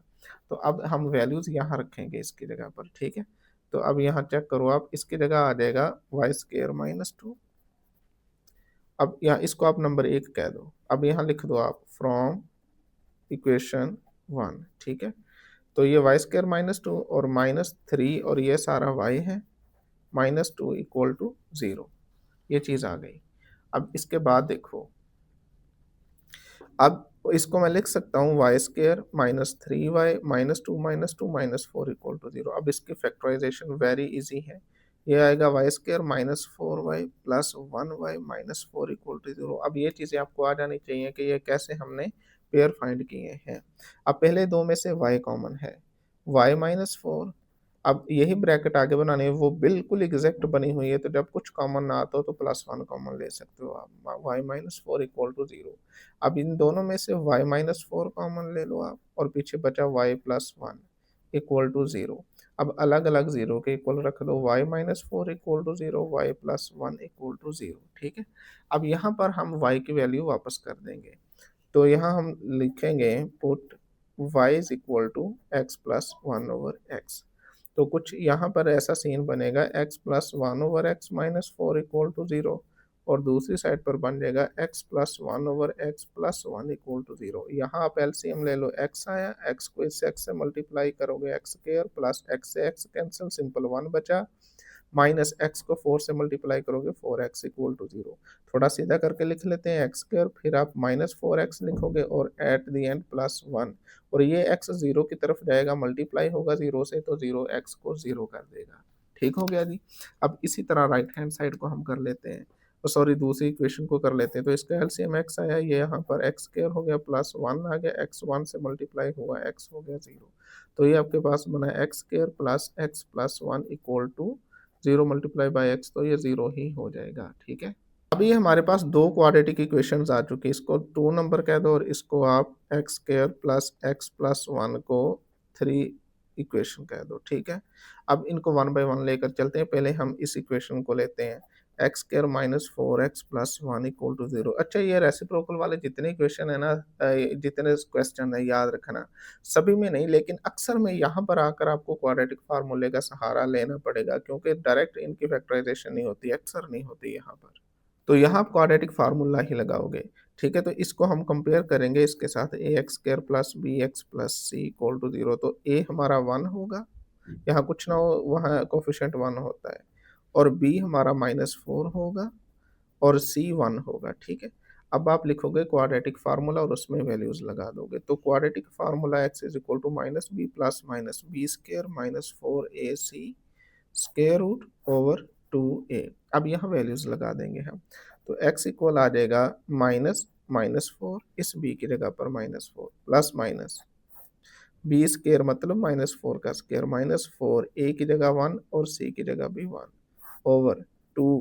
तो अब हम वैल्यूज यहाँ रखेंगे इसकी जगह पर। ठीक है, तो अब यहाँ चेक करो आप, इसकी जगह आ जाएगा वाई स्क्र -2। अब यहाँ इसको आप नंबर 1 कह दो। अब यहाँ लिख दो आप फ्रॉम इक्वेशन 1। ठीक है, तो ये वाई स्क्र -2 और -3 और ये सारा y है, -2 इक्वल टू 0, ये चीज़ आ गई। अब इसके बाद देखो, अब इसको मैं लिख सकता हूँ Y square -3y -2 -4 equal to 0। अब इसकी फैक्टराइजेशन वेरी इजी है, ये आएगा y square -4y plus 1y -4 equal to 0। अब ये चीज़ें आपको आ जानी चाहिए कि ये कैसे हमने पेयर फाइंड किए हैं। अब पहले दो में से y कॉमन है, y -4, अब यही ब्रैकेट आगे बनानी है, वो बिल्कुल एग्जैक्ट बनी हुई है, तो जब कुछ कॉमन ना आता हो तो +1 कॉमन ले सकते हो आप, y -4 इक्वल टू 0। अब इन दोनों में से y -4 कॉमन ले लो आप, और पीछे बचा y + 1 इक्वल टू 0। अब अलग अलग 0 के इक्वल रख दो, y -4 equal to 0, y + 1 equal to 0। ठीक है, अब यहाँ पर हम y की वैल्यू वापस कर देंगे, तो यहाँ हम लिखेंगे put y is equal to x plus 1/x। तो कुछ यहाँ पर ऐसा सीन बनेगा, x plus 1/x -4 equal to 0, और दूसरी साइड पर बन जाएगा x plus 1/x plus 1 equal to 0। यहाँ आप एलसीएम ले लो, x आया, x को इस x से मल्टीप्लाई करोगे x स्क्वायर प्लस x से x कैंसिल, सिंपल 1 बचा, माइनस एक्स को 4 से मल्टीप्लाई करोगे 4x इक्वल टू 0। थोड़ा सीधा करके लिख लेते हैं एक्स स्क्वायर, फिर आप -4x लिखोगे और एट द एंड +1, और ये x 0 की तरफ जाएगा, मल्टीप्लाई होगा 0 से, तो 0x को 0 कर देगा। ठीक हो गया जी। अब इसी तरह राइट हैंड साइड को हम कर लेते हैं, तो सॉरी दूसरी इक्वेशन को कर लेते हैं। तो इसका एलसीएम x आया, ये यहाँ पर x स्क्वायर हो गया प्लस 1 आ गया, x 1 से मल्टीप्लाई हुआ x हो गया 0। तो ये आपके पास बना x square plus x plus 1 equal to 0 multiply by x, तो ये 0 ही हो जाएगा। ठीक है, अभी हमारे पास दो क्वाड्रेटिक इक्वेशंस आ चुकी है, इसको 2 नंबर कह दो, और इसको आप x square plus x plus 1 को 3 इक्वेशन कह दो। ठीक है, अब इनको 1 बाय 1 लेकर चलते हैं। पहले हम इस इक्वेशन को लेते हैं, x square -4x plus 1 equal to 0। अच्छा, ये रेसिप्रोकल वाले जितने इक्वेशन है ना, जितने क्वेश्चन है, याद रखना सभी में नहीं, लेकिन अक्सर में यहाँ पर आकर आपको क्वाड्रेटिक फार्मूले का सहारा लेना पड़ेगा, क्योंकि डायरेक्ट इनकी फैक्टराइजेशन नहीं होती, अक्सर नहीं होती यहाँ पर। तो यहाँ आप क्वाड्रेटिक फार्मूला ही लगाओगे। ठीक है, तो इसको हम कंपेयर करेंगे इसके साथ, a x square plus b x plus c equal to 0। तो ए हमारा 1 होगा, यहाँ कुछ ना हो, वहाँ कोफिशिएंट 1 होता है, और बी हमारा -4 होगा, और सी 1 होगा। ठीक है, अब आप लिखोगे क्वाड्रेटिक फार्मूला और उसमें वैल्यूज लगा दोगे। तो quadratic formula x is equal to -b plus -b square -4ac square root over 2a। अब यहाँ वैल्यूज लगा देंगे हम, तो x इक्वल आ जाएगा -4, इस b की जगह पर -4 प्लस माइनस बी स्क्वायर मतलब -4 का स्क्वायर, -4 a की जगह 1 और c की जगह भी 1 ओवर 2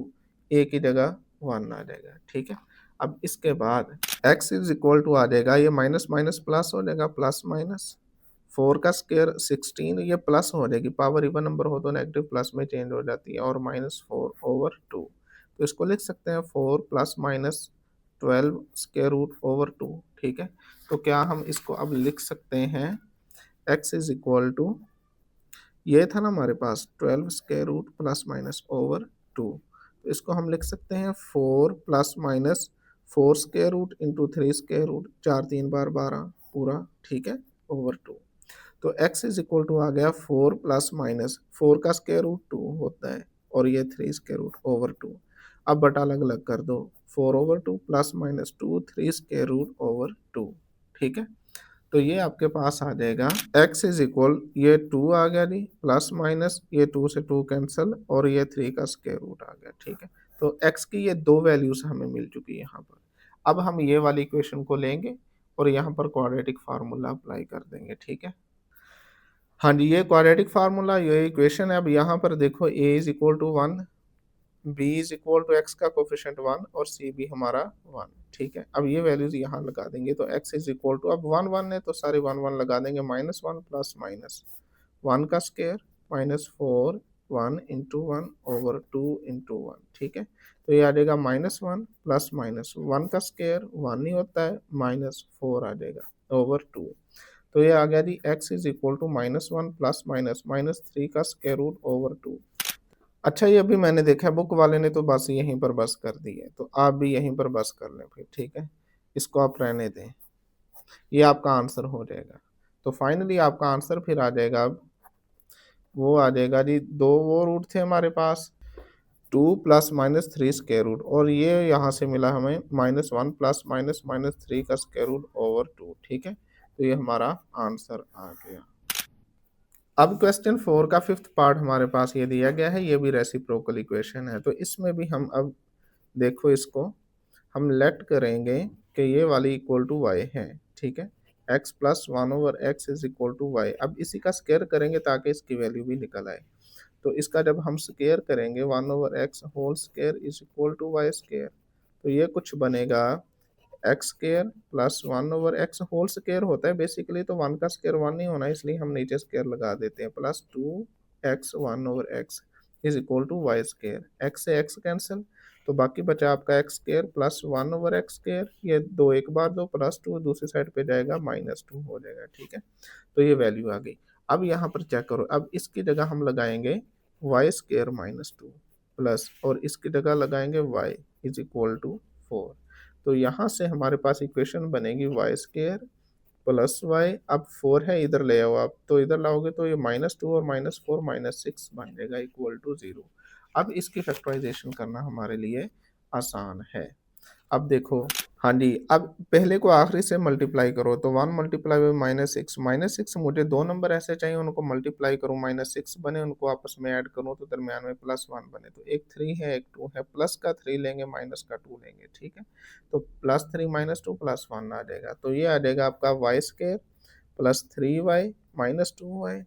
a की जगह 1 आ जाएगा। ठीक है, अब इसके बाद x इज इक्वल टू आ जाएगा, ये माइनस माइनस प्लस हो जाएगा, प्लस माइनस 4 का स्क्वायर 16, ये प्लस हो जाएगी, पावर इवन नंबर हो तो नेगेटिव प्लस में चेंज हो जाती है, और -4 ओवर 2। तो इसको लिख सकते हैं 4 plus minus 12 square root over 2। ठीक है, तो क्या हम इसको अब लिख सकते हैं, x इज इक्वल टू, ये था ना हमारे पास 12 square root plus minus over 2, तो इसको हम लिख सकते हैं 4 plus minus 4 square root into 3 square root, 4 3 बार 12 पूरा। ठीक है, ओवर 2। तो x इज इक्वल टू आ गया 4 प्लस माइनस 4 का स्क्वायर रूट 2 होता है, और ये 3 स्क्वायर रूट ओवर 2। अब बटा अलग अलग कर दो, 4 over 2 plus minus 2 3 square root over 2। ठीक है, तो ये आपके पास आ जाएगा x इज इक्वल, ये 2 आ गया जी, प्लस माइनस ये 2 से 2 कैंसिल, और ये 3 का स्क्वायर रूट आ गया। ठीक है, तो x की ये दो वैल्यूज हमें मिल चुकी है यहाँ पर। अब हम ये वाली इक्वेशन को लेंगे और यहाँ पर क्वाड्रेटिक फार्मूला अप्लाई कर देंगे। ठीक है, हाँ जी, ये क्वाड्रेटिक फार्मूला, ये इक्वेशन है। अब यहाँ पर देखो a is equal to 1, b is equal to x का कोफिशिएंट 1 और सी भी हमारा 1, ठीक है। अब ये वैल्यूज यहाँ लगा देंगे तो एक्स इज इक्वल टू, अब 1 1 है तो सारे 1 1 लगा देंगे, -1 प्लस माइनस 1 का स्क्वायर -4 1 इंटू 1 ओवर 2 इंटू 1, ठीक है। तो ये आ जाएगा -1 प्लस माइनस 1 का स्क्वायर 1 ही होता है, -4 आ जाएगा ओवर 2। तो ये आ गया जी x is equal to -1 plus minus -3 का स्क्वायर रूट ओवर 2। अच्छा, ये अभी मैंने देखा बुक वाले ने तो बस यहीं पर बस कर दी है, तो आप भी यहीं पर बस कर लें फिर, ठीक है। इसको आप रहने दें, ये आपका आंसर हो जाएगा। तो फाइनली आपका आंसर फिर आ जाएगा, अब वो आ जाएगा जी, दो वो रूट थे हमारे पास, 2 प्लस माइनस 3 स्क्वायर रूट, और ये यहाँ से मिला हमें -1 प्लस माइनस 3 का स्क्वायर रूट ओवर 2, ठीक है। तो ये हमारा आंसर आ गया। अब क्वेश्चन 4 का 5th पार्ट हमारे पास ये दिया गया है, ये भी रेसिप्रोकल इक्वेशन है। तो इसमें भी हम अब देखो, इसको हम लेट करेंगे कि ये वाली इक्वल टू वाई है, ठीक है। x plus 1/x is equal to y. अब इसी का स्क्वायर करेंगे ताकि इसकी वैल्यू भी निकल आए। तो इसका जब हम स्क्वायर करेंगे 1/x whole square is equal to y square, तो ये कुछ बनेगा x square plus 1/x whole square होता है बेसिकली, तो 1 का स्क्वायर 1 नहीं होना, इसलिए हम नीचे स्क्वायर लगा देते हैं, plus 2x 1/x is equal to y square. X से एक्स कैंसिल, तो बाकी बचा आपका x square plus 1/x square, ये दो एक बार दो, प्लस 2 दूसरी साइड पे जाएगा -2 हो जाएगा, ठीक है। तो ये वैल्यू आ गई। अब यहाँ पर चेक करो, अब इसकी जगह हम लगाएंगे वाई स्क्वायर -2 प्लस, और इसकी जगह लगाएंगे वाई इज इक्वल टू 4। तो यहाँ से हमारे पास इक्वेशन बनेगी वाई स्क्वायर प्लस वाई, अब 4 है इधर ले आओ आप, तो इधर लाओगे तो ये -2 और -4 -6 बन जाएगा इक्वल टू 0। अब इसकी फैक्टराइजेशन करना हमारे लिए आसान है। अब देखो, हाँ जी, अब पहले को आखिरी से मल्टीप्लाई करो, तो 1 मल्टीप्लाई बाई -6 मुझे दो नंबर ऐसे चाहिए, उनको मल्टीप्लाई करूँ -6 बने, उनको आपस में ऐड करूँ तो दरमियान में +1 बने। तो एक 3 है एक 2 है, प्लस का 3 लेंगे माइनस का 2 लेंगे, ठीक है। तो +3 -2 +1 आ जाएगा। तो ये आ जाएगा आपका Y square plus 3y -2y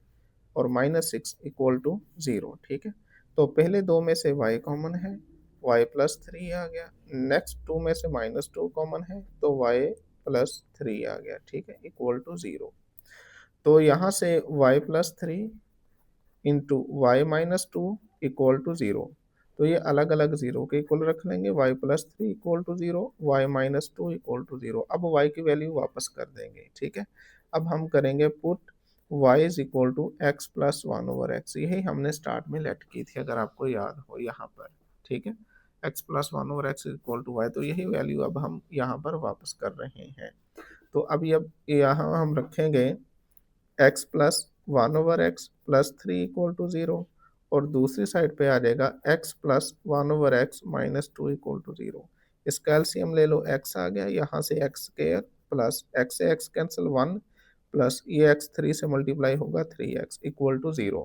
और -6 इक्वल टू 0, ठीक है। तो पहले दो में से y कॉमन है, y प्लस 3 आ गया। नेक्स्ट टू में से -2 कॉमन है तो y प्लस 3 आ गया, ठीक है, इक्वल टू 0। तो यहाँ से y plus 3 into y -2 equal to 0। तो ये अलग अलग 0 के इक्वल रख लेंगे, y plus 3 equal to 0, y -2 equal to 0। अब y की वैल्यू वापस कर देंगे, ठीक है। अब हम करेंगे put y is equal to x plus 1/x, यही हमने स्टार्ट में लेट की थी अगर आपको याद हो यहाँ पर, ठीक है। x plus 1/x equal to y, तो यही वैल्यू अब हम यहाँ पर वापस कर रहे हैं। तो अब यहाँ हम रखेंगे x plus 1/x plus 3 equal to 0, और दूसरी साइड पे आ जाएगा x plus 1/x -2 equal to 0। इसका एलसीएम ले लो, x आ गया, यहाँ से x स्क्वायर प्लस x से x कैंसिल 1 प्लस ये x 3 से मल्टीप्लाई होगा 3x इक्वल टू 0।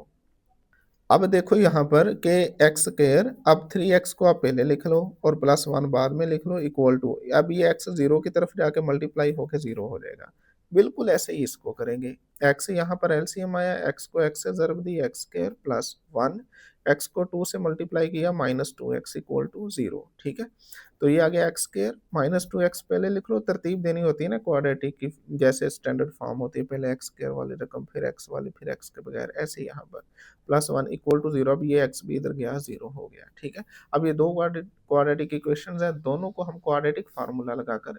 अब देखो यहाँ पर के एक्स स्क्वायर, अब 3x को आप पहले लिख लो और +1 बाद में लिख लो इक्वल टू, अब ये x 0 की तरफ जाके मल्टीप्लाई होकर 0 हो जाएगा। बिल्कुल ऐसे ही इसको करेंगे, x यहाँ पर एलसीएम आया, x को x से ज़रब दी, एक्स स्क्वायर प्लस 1, x को 2 से मल्टीप्लाई किया -2x इक्वल टू 0, ठीक है। तो ये आ गया एक्स स्क्वायर -2x, पहले लिख लो, तरतीब देनी होती है ना क्वाड्रेटिक की, जैसे स्टैंडर्ड फॉर्म होती है, पहले एक्स स्क्वायर वाली रकम फिर एक्स वाली फिर एक्स के बगैर, ऐसे यहाँ पर +1 इक्वल टू 0। अब ये एक्स भी इधर गया 0 हो गया, ठीक है। अब ये दो क्वाड्रेटिक इक्वेशंस हैं, दोनों को हम क्वाड्रेटिक फार्मूला लगाकर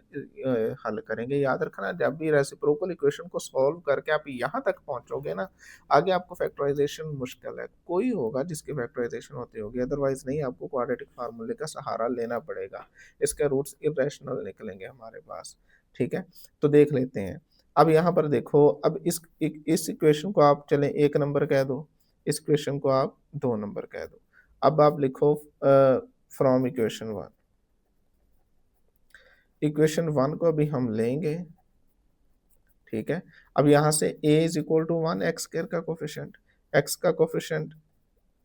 हल करेंगे। याद रखना, जब भी रेसिप्रोकल इक्वेशन को सॉल्व करके आप यहाँ तक पहुँचोगे ना, आगे आपको फैक्टराइजेशन मुश्किल है, कोई होगा जिसकी फैक्टराइजेशन होती होगी, अदरवाइज नहीं, आपको क्वाड्रेटिक फार्मूले का सहारा लेना पड़ेगा, इसके रूट्स इरेशनल निकलेंगे हमारे पास, ठीक है। तो देख लेते हैं। अब यहाँ पर देखो, अब इस इक्वेशन को आप चलें 1 नंबर कह दो, इस इक्वेशन को आप 2 नंबर कह दो। अब आप लिखो फ्रॉम इक्वेशन 1, इक्वेशन 1 को अभी हम लेंगे, ठीक है। अब यहाँ से a is equal to 1 x square का कोफिशिएंट, x का कोफिशिएंट,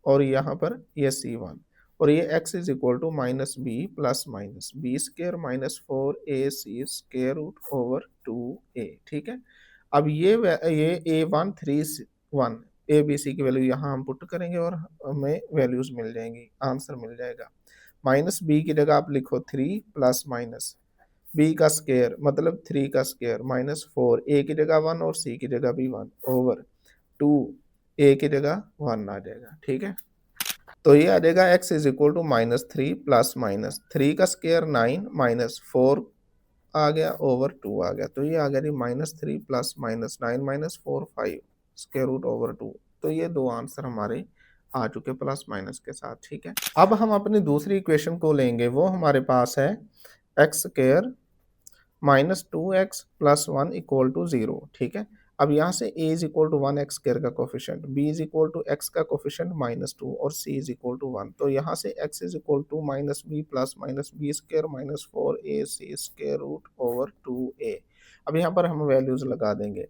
और यहाँ पर ये c1, और ये x is equal to -b plus minus b square -4ac square root over 2a, ठीक है। अब ये a1 3 1 ए बी सी की वैल्यू यहाँ हम पुट करेंगे और हमें वैल्यूज मिल जाएंगी, आंसर मिल जाएगा। माइनस बी की जगह आप लिखो 3 प्लस माइनस बी का स्केयर मतलब 3 का स्केयर माइनस 4, ए की जगह 1 और सी की जगह भी 1 ओवर 2, ए की जगह 1 आ जाएगा। ठीक है, तो ये आ जाएगा x is equal to minus 3 plus minus 3 का स्केयर 9 माइनस 4 आ गया ओवर 2 आ गया, तो ये आ गया जी minus 3 plus minus 9 minus 4 5 square root over 2। तो ये दो आंसर हमारे आ चुके प्लस माइनस के साथ। ठीक है, अब हम अपनी दूसरी इक्वेशन को लेंगे, वो हमारे पास है x square minus 2x plus 1 equal to 0। ठीक है, अब यहाँ से a is equal to 1 x square का coefficient, b is equal to x का कोफिशिएंट माइनस 2 और c इज इक्वल टू 1। तो यहाँ से x is equal to minus b plus minus b square minus 4ac square root over 2a। अब यहाँ पर हम वैल्यूज लगा देंगे,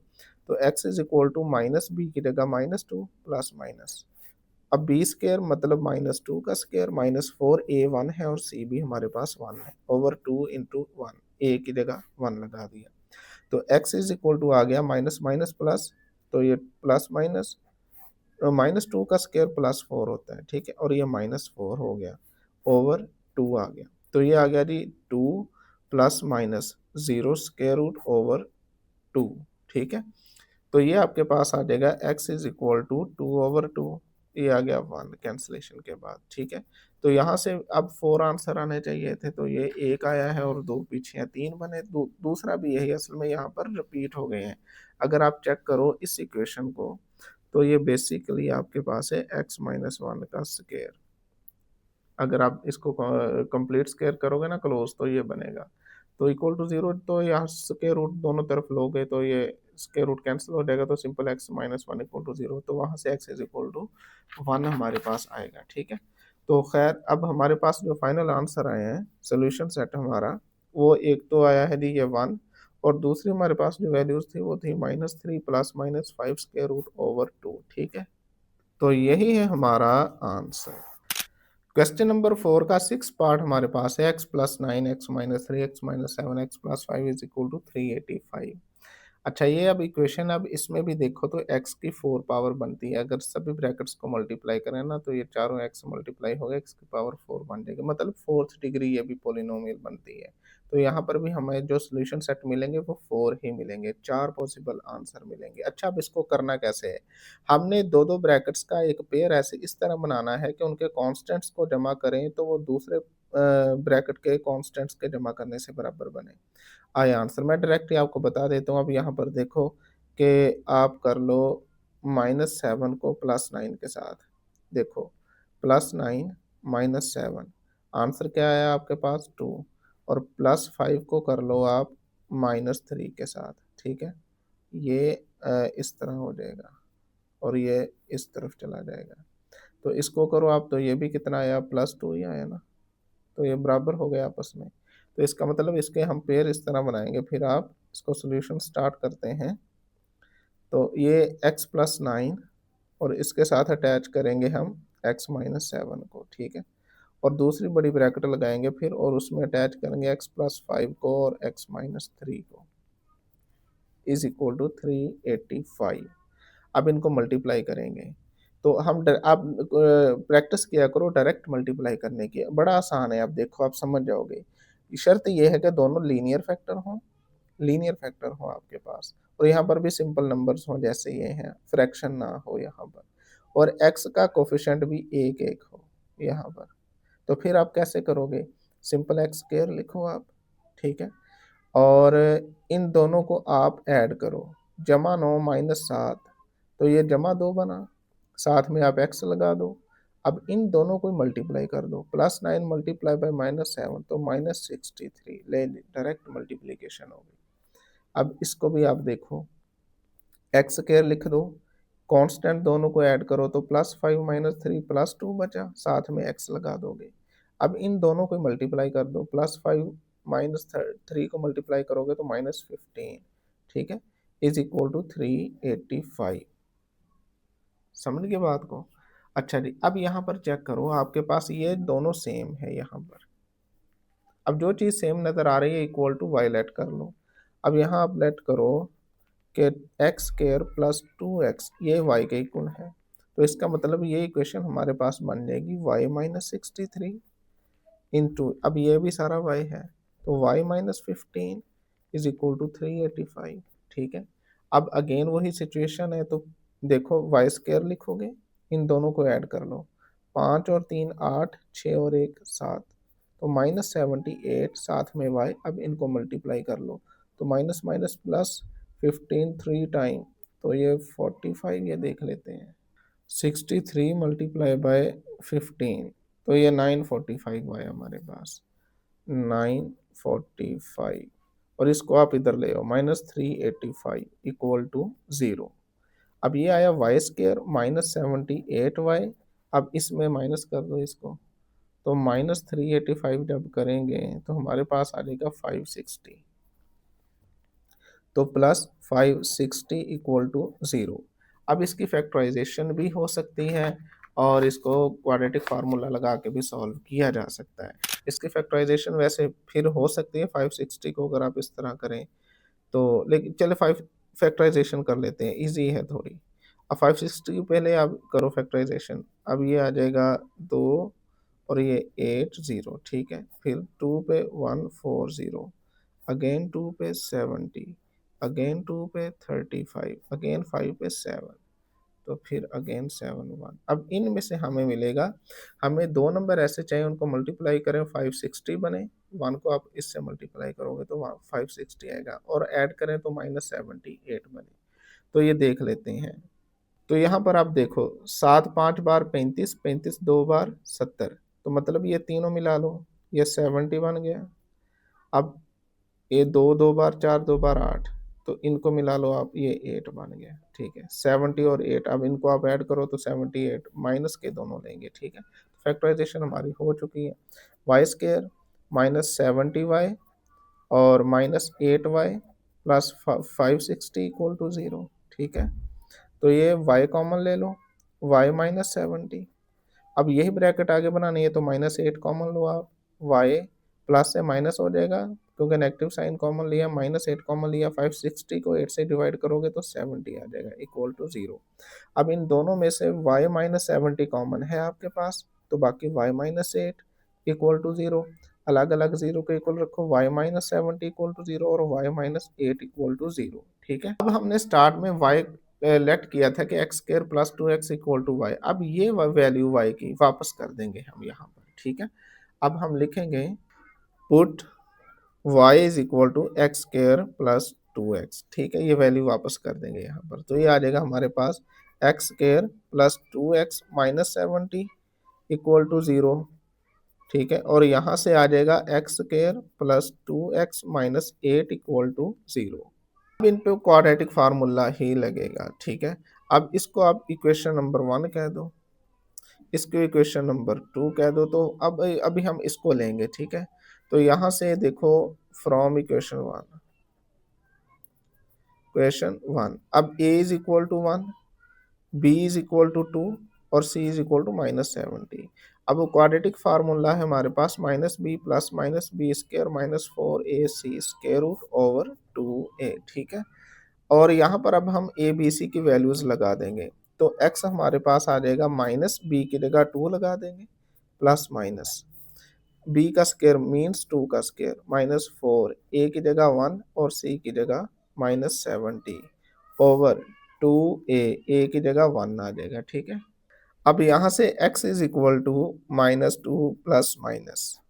तो x is equal to minus b की जगह माइनस 2 प्लस माइनस, अब बी स्केयर मतलब माइनस 2 का स्केयर माइनस 4a 1 है और c भी हमारे पास 1 है ओवर 2 इंटू 1, a की जगह 1 लगा दिया। तो x इज इक्वल टू आ गया माइनस माइनस प्लस, तो ये प्लस माइनस माइनस 2 का स्केयर प्लस 4 होता है। ठीक है, और ये माइनस 4 हो गया ओवर 2 आ गया, तो ये आ गया जी 2 plus minus 0 square root over 2। ठीक है, तो ये आपके पास आ जाएगा x is equal to 2 over 2, ये आ गया 1 कैंसिलेशन के बाद। ठीक है, तो यहाँ से अब 4 आंसर आने चाहिए थे, तो ये एक आया है और 2 पीछे हैं, 3 बने। दूसरा भी यही असल में यहाँ पर रिपीट हो गए हैं। अगर आप चेक करो इस इक्वेशन को, तो ये बेसिकली आपके पास है x माइनस 1 का स्केयर। अगर आप इसको कंप्लीट स्केयर करोगे ना क्लोज, तो ये बनेगा, तो इक्वल टू 0, तो यहाँ स्केयर रूट दोनों तरफ लोगे तो ये स्केयर रूट कैंसिल हो जाएगा, तो simple x minus 1 equal to 0, तो वहाँ से x इज इक्वल टू 1 हमारे पास आएगा। ठीक है, तो खैर अब हमारे पास जो फाइनल आंसर आए हैं सोल्यूशन सेट हमारा, वो एक तो आया है जी ये 1, और दूसरी हमारे पास जो वैल्यूज थी वो थी minus 3 plus minus 5 square root over 2। ठीक है, तो यही है हमारा आंसर। क्वेश्चन नंबर 4 का 6 पार्ट हमारे पास है x plus 9 x minus 3 x minus 7 x plus 5 is equal to 385। अच्छा, ये अब इक्वेशन, अब इसमें भी देखो तो x की 4 पावर बनती है, अगर सभी ब्रैकेट्स को मल्टीप्लाई करें ना तो ये चारों x मल्टीप्लाई हो गए, x की पावर 4 बन जाएगी, मतलब फोर्थ डिग्री ये भी पोलिनोमियल बनती है। तो यहाँ पर भी हमें जो सोल्यूशन सेट मिलेंगे वो 4 ही मिलेंगे, 4 पॉसिबल आंसर मिलेंगे। अच्छा, अब इसको करना कैसे है, हमने दो दो ब्रैकेट्स का एक पेयर ऐसे इस तरह बनाना है कि उनके कॉन्स्टेंट्स को जमा करें तो वो दूसरे ब्रैकेट के कॉन्स्टेंट्स के जमा करने से बराबर बने। आया आंसर, मैं डायरेक्टली आपको बता देता हूँ। अब यहाँ पर देखो कि आप कर लो -7 को +9 के साथ, देखो +9 -7, आंसर क्या आया आपके पास 2, और +5 को कर लो आप -3 के साथ। ठीक है, ये इस तरह हो जाएगा और ये इस तरफ चला जाएगा, तो इसको करो आप, तो ये भी कितना आया +2 ही आया ना, तो ये बराबर हो गए आपस में। तो इसका मतलब इसके हम पेयर इस तरह बनाएंगे, फिर आप इसको सोल्यूशन स्टार्ट करते हैं। तो ये x प्लस 9 और इसके साथ अटैच करेंगे हम x माइनस 7 को। ठीक है, और दूसरी बड़ी ब्रैकेट लगाएंगे फिर, और उसमें अटैच करेंगे x प्लस 5 को और x माइनस 3 को, इज इक्वल टू 385। अब इनको मल्टीप्लाई करेंगे, तो हम आप प्रैक्टिस किया करो डायरेक्ट मल्टीप्लाई करने की, बड़ा आसान है। अब देखो आप समझ जाओगे, शर्त ये है कि दोनों लीनियर फैक्टर हों, लीनियर फैक्टर हो आपके पास, और यहाँ पर भी सिंपल नंबर्स हों जैसे ये हैं, फ्रैक्शन ना हो यहाँ पर, और x का कोफिशिएंट भी एक एक हो यहाँ पर। तो फिर आप कैसे करोगे, सिंपल x स्क्वायर लिखो आप। ठीक है, और इन दोनों को आप ऐड करो, जमा 9 माइनस 7, तो ये जमा 2 बना, साथ में आप x लगा दो। अब इन दोनों को मल्टीप्लाई कर दो, +9 मल्टीप्लाई बाय -7, तो -63, ले डायरेक्ट मल्टीप्लीकेशन हो गई। अब इसको भी आप देखो, एक्स स्क्वायर लिख दो, कांस्टेंट दोनों को ऐड करो, तो +5 -3 +2 बचा, साथ में x लगा दोगे। अब इन दोनों को मल्टीप्लाई कर दो, +5 -3 को मल्टीप्लाई करोगे तो -15। ठीक है, इज इक्वल टू 385। समझ गए बात को। अच्छा जी, अब यहाँ पर चेक करो, आपके पास ये दोनों सेम है यहाँ पर। अब जो चीज़ सेम नज़र आ रही है इक्वल टू y लेट कर लो। अब यहाँ आप लेट करो कि एक्स स्क्वायर प्लस 2x ये y के इक्वल है। तो इसका मतलब ये इक्वेशन हमारे पास बन जाएगी y माइनस 63 इंटू, अब ये भी सारा y है तो y minus 15 is equal to 385। ठीक है, अब अगेन वही सिचुएशन है, तो देखो वाई स्क्वायर लिखोगे, इन दोनों को ऐड कर लो, 5 और 3 8, 6 और 1 7, तो -78 साथ में y, अब इनको मल्टीप्लाई कर लो, तो माइनस माइनस प्लस 15 3 टाइम, तो ये 45, ये देख लेते हैं 63 मल्टीप्लाई बाय 15, तो ये 945 आया हमारे पास, 945, और इसको आप इधर ले आओ, -385 इक्वल टू 0। अब ये आया वाई स्क्र -78y, अब इसमें माइनस कर दो इसको, तो -385 जब करेंगे तो हमारे पास आ जाएगा 560, तो प्लस 560 इक्वल टू 0। अब इसकी फैक्टराइजेशन भी हो सकती है और इसको क्वाड्रेटिक फार्मूला लगा के भी सॉल्व किया जा सकता है। इसकी फैक्टराइजेशन वैसे फिर हो सकती है 560 को अगर आप इस तरह करें तो, लेकिन चले 5 फैक्टराइजेशन कर लेते हैं, इजी है थोड़ी। अब 560 पहले आप करो फैक्टराइजेशन, अब ये आ जाएगा 2 और ये 80, ठीक है, फिर 2 पे 140, अगेन 2 पे 70, अगेन 2 पे 35, अगेन 5 पे 7, तो फिर अगेन 7 1। अब इनमें से हमें मिलेगा, हमें दो नंबर ऐसे चाहिए उनको मल्टीप्लाई करें 560 बने, 1 को आप इससे मल्टीप्लाई करोगे तो 560 आएगा, और ऐड करें तो -78 बने। तो ये देख लेते हैं, तो यहाँ पर आप देखो 7 5 बार 35, 35 2 बार 70, तो मतलब ये तीनों मिला लो, ये 70 बन गया। अब ये 2 2 बार 4 2 बार 8, तो इनको मिला लो आप, ये 8 बन गया। ठीक है, 70 और 8, अब इनको आप ऐड करो तो 78, माइनस के दोनों लेंगे। ठीक है, फैक्टराइजेशन हमारी हो चुकी है, वाई स्क्र -70y और -8y प्लस 560 इक्वल टू 0। ठीक है, तो ये y कॉमन ले लो, y -70, अब यही ब्रैकेट आगे बनानी है तो -8 कॉमन लो आप, y प्लस से माइनस हो जाएगा क्योंकि नेगेटिव साइन कॉमन लिया, -8 कॉमन लिया, 560 को 8 से डिवाइड करोगे तो 70 आ जाएगा इक्वल टू 0। अब इन दोनों में से y -70 कॉमन है आपके पास, तो बाकी y -8 इक्वल टू 0, अलग अलग 0 के इक्वल रखो, y -70 इक्वल टू 0 और y -8 इक्वल टू 0। ठीक है, अब हमने स्टार्ट में y लेट किया था कि x square plus 2x equal to y, अब ये वैल्यू y की वापस कर देंगे हम यहाँ पर। ठीक है, अब हम लिखेंगे put y is equal to x square plus 2x। ठीक है, ये वैल्यू वापस कर देंगे यहाँ पर, तो ये आ जाएगा हमारे पास x square plus 2x -70 equal to 0। ठीक है, और यहाँ से आ जाएगा x square plus 2x -8 equal to 0। अब इन पे क्वाड्रेटिक फार्मूला ही लगेगा। ठीक है, अब इसको आप इक्वेशन नंबर 1 कह दो, इसको इक्वेशन नंबर 2 कह दो, तो अब अभी हम इसको लेंगे। ठीक है, तो यहाँ से देखो फ्रॉम इक्वेशन 1, अब a is equal to 1, b is equal to 2 और c इज इक्वल टू -70। अब क्वाड्रेटिक फार्मूला है हमारे पास -b plus -b square -4ac square root over 2a। ठीक है, और यहाँ पर अब हम ए बी सी की वैल्यूज लगा देंगे, तो x हमारे पास आ जाएगा -b की जगह 2 लगा देंगे, प्लस माइनस b का स्क्वायर मीन्स 2 का स्क्वायर -4, a की जगह 1 और c की जगह -70 ओवर 2a की जगह 1 आ जाएगा। ठीक है, अब यहाँ से x is equal to -2 plus minus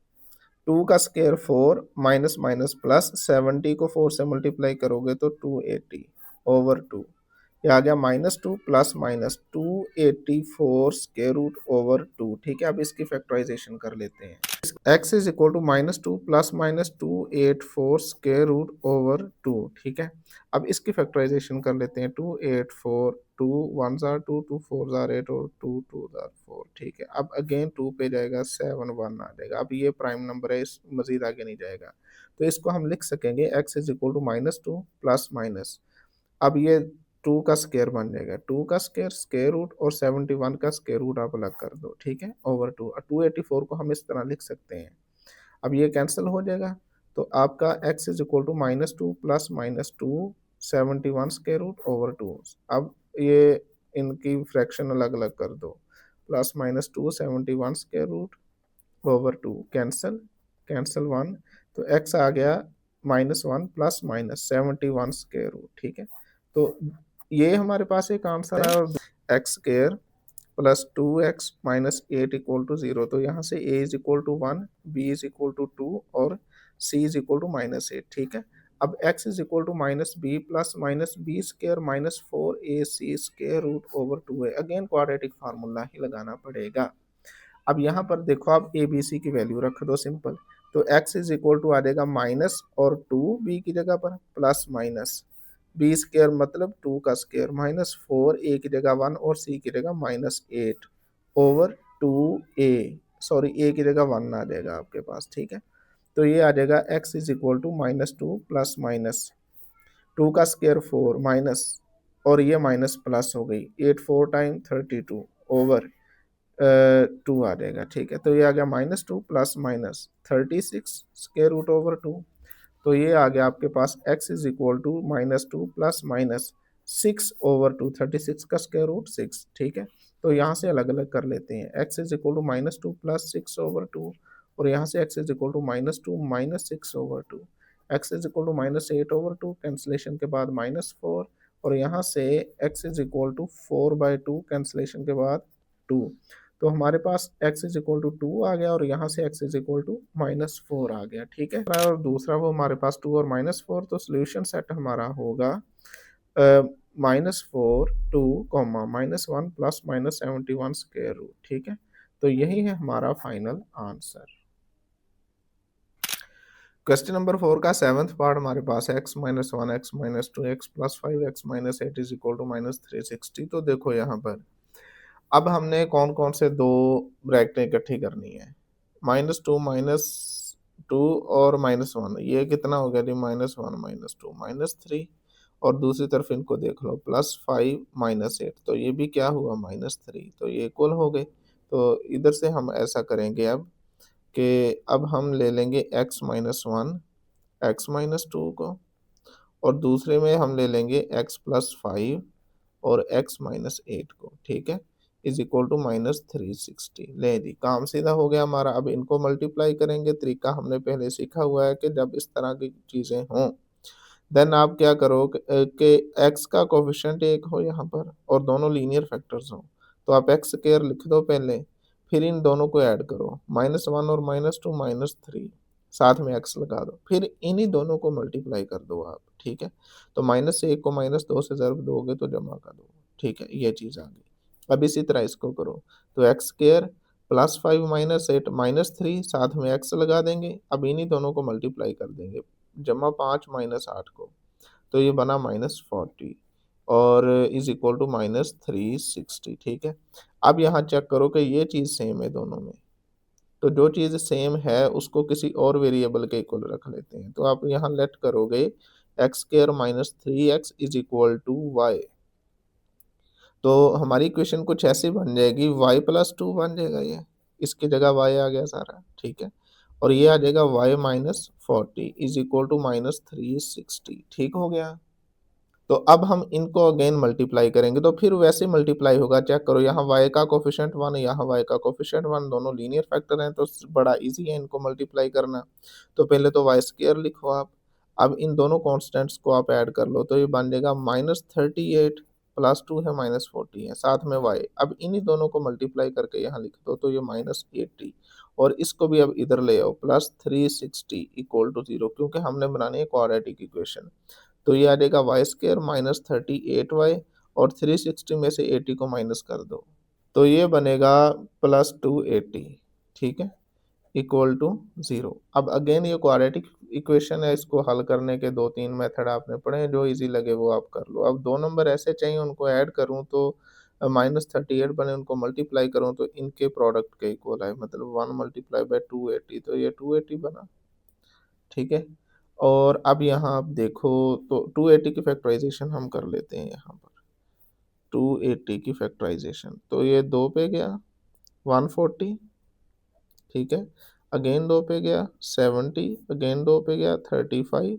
2 का स्क्वायर 4 माइनस माइनस प्लस 70 को 4 से मल्टीप्लाई करोगे तो 280 ओवर 2, ये आ गया -2 plus minus 284 square root over 2। ठीक है, अब इसकी फैक्टराइजेशन कर लेते हैं, x is equal to -2 plus minus 284 square root over 2। ठीक है, अब इसकी फैक्टराइजेशन कर लेते हैं, 284, 2 1 जार 2, 2 4 जार 8 और 2 2 जार 4। ठीक है, अब अगेन 2 पे जाएगा 7 1 आ जाएगा, अब ये प्राइम नंबर है, इस मजीद आगे नहीं जाएगा, तो इसको हम लिख सकेंगे x is equal to -2 plus minus, अब ये 2 का स्क्वायर बन जाएगा, 2 का स्क्वायर स्क्वायर रूट और 71 का स्क्वायर रूट आप अलग कर दो। ठीक है, ओवर 2, 284 को हम इस तरह लिख सकते हैं, अब ये कैंसिल हो जाएगा, तो आपका x is equal to -2 plus -2 71 square root over 2। अब ये इनकी फ्रैक्शन अलग अलग कर दो, plus minus 2 71 square root over 2, cancel cancel 1, तो x आ गया -1 प्लस माइनस 71 स्क्वायर रूट। ठीक है, तो ये हमारे पास एक आंसर है। और x square plus 2x minus 8 equal to 0, तो यहाँ से a is equal to 1, b is equal to 2 और c इज इक्वल टू -8। ठीक है, अब x is equal to minus b plus minus b square minus 4ac square root over 2 है। Again quadratic formula ही लगाना पड़ेगा। अब यहाँ पर देखो, आप ए बी सी की वैल्यू रख दो सिंपल, तो x इज इक्वल टू आ जाएगा माइनस और 2 b की जगह पर प्लस माइनस बी स्क्र मतलब 2 का स्क्र माइनस 4 a की जगह 1 और c की जगह -8 ओवर 2a, सॉरी a की जगह 1 आ जाएगा आपके पास। ठीक है, तो ये आ जाएगा x is equal to -2 plus minus 2 का स्क्र 4 माइनस और ये माइनस प्लस हो गई 8 4 टाइम 32 ओवर 2 आ जाएगा। ठीक है, तो ये आ गया -2 plus minus 36 square root over 2, तो ये आ गया आपके पास x is equal to -2 plus minus 6 over 2, 36 का स्क्वायर रूट 6। ठीक है, तो यहाँ से अलग अलग कर लेते हैं, x is equal to -2 plus 6 over 2, और यहाँ से x is equal to -2 minus 6 over 2, x is equal to -8 over 2, cancellation के बाद -4, और यहाँ से x is equal to 4/2 cancellation के बाद 2, तो हमारे पास x इज इक्वल टू 2 आ गया और यहाँ से x इज इक्वल टू -4 आ गया। ठीक है, और दूसरा वो हमारे पास 2 और -4, तो सोल्यूशन सेट हमारा होगा -4 2 -1 प्लस -71 स्क्वायर रूट। ठीक है, तो यही है हमारा फाइनल आंसर। क्वेश्चन नंबर 4 का 7th पार्ट हमारे पास है x-1 x-2 x plus 5 x -8 is equal to -360। तो देखो यहाँ पर अब हमने कौन कौन से दो ब्रैकेटें इकट्ठी करनी है, -2 और -1, ये कितना हो गया जी, -1 -2 -3, और दूसरी तरफ इनको देख लो +5 -8, तो ये भी क्या हुआ -3, तो ये इक्वल हो गए। तो इधर से हम ऐसा करेंगे अब कि अब हम ले लेंगे x-1 x-2 को, और दूसरे में हम ले लेंगे x+5 और x-8 को। ठीक है, इज इक्वल टू -360। ले जी, काम सीधा हो गया हमारा। अब इनको मल्टीप्लाई करेंगे, तरीका हमने पहले सीखा हुआ है कि जब इस तरह की चीज़ें हों देन आप क्या करो कि x का कोफिशिएंट 1 हो यहाँ पर और दोनों लीनियर फैक्टर्स हों, तो आप x स्क्वायर लिख दो पहले, फिर इन दोनों को ऐड करो, -1 और -2 -3, साथ में x लगा दो, फिर इन्हीं दोनों को मल्टीप्लाई कर दो आप। ठीक है, तो -1 को -2 से ज़र्ब दोगे तो जमा कर दो। ठीक है, ये चीज़ आ गई। अब इसी तरह इसको करो, तो x स्क्वायर +5 -8 -3, साथ में x लगा देंगे, अब इन्हीं दोनों को मल्टीप्लाई कर देंगे, जमा 5 -8 को, तो ये बना -40 और इज इक्वल टू -360। ठीक है, अब यहाँ चेक करो कि ये चीज़ सेम है दोनों में, तो जो चीज़ सेम है उसको किसी और वेरिएबल के इक्वल रख लेते हैं, तो आप यहाँ लेट करोगे x square -3x is equal to y, तो हमारी इक्वेशन कुछ ऐसी बन जाएगी, y+2 बन जाएगा ये, इसकी जगह y आ गया सारा। ठीक है, और ये आ जाएगा y-40 इज इक्वल टू -360। ठीक हो गया, तो अब हम इनको अगेन मल्टीप्लाई करेंगे, तो फिर वैसे मल्टीप्लाई होगा। चेक करो, यहाँ y का कोफिशिएंट 1, यहाँ y का कोफिशिएंट 1, दोनों लीनियर फैक्टर हैं, तो बड़ा इजी है इनको मल्टीप्लाई करना। तो पहले तो y स्क्वायर लिखो आप, अब इन दोनों कॉन्स्टेंट्स को आप ऐड कर लो, तो ये बन जाएगा -38 +2 है -40 है, साथ में y, अब इन्हीं दोनों को मल्टीप्लाई करके यहाँ लिख दो, तो ये -80, और इसको भी अब इधर ले आओ, +360 इक्वल टू 0, क्योंकि हमने बनानी है क्वाड्रेटिक इक्वेशन, तो ये आ जाएगा वाई स्क्र -38y, और 360 में से 80 को माइनस कर दो, तो ये बनेगा +280। ठीक है, इक्वल टू 0। अब अगेन ये क्वाड्रेटिक इक्वेशन है, इसको हल करने के 2-3 मेथड आपने पढ़े हैं, जो इजी लगे वो आप कर लो। अब 2 नंबर ऐसे चाहिए उनको ऐड करूँ तो -38 बने, उनको मल्टीप्लाई करूँ तो इनके प्रोडक्ट के इक्वल है, मतलब 1 मल्टीप्लाई बाय 280, तो ये 280 बना। ठीक है, और अब यहाँ आप देखो तो 280 की फैक्टराइजेशन हम कर लेते हैं यहाँ पर, 280 की फैक्टराइजेशन, तो ये 2 पे गया 140, ठीक है, अगेन 2 पे गया 70, अगेन 2 पे गया 35,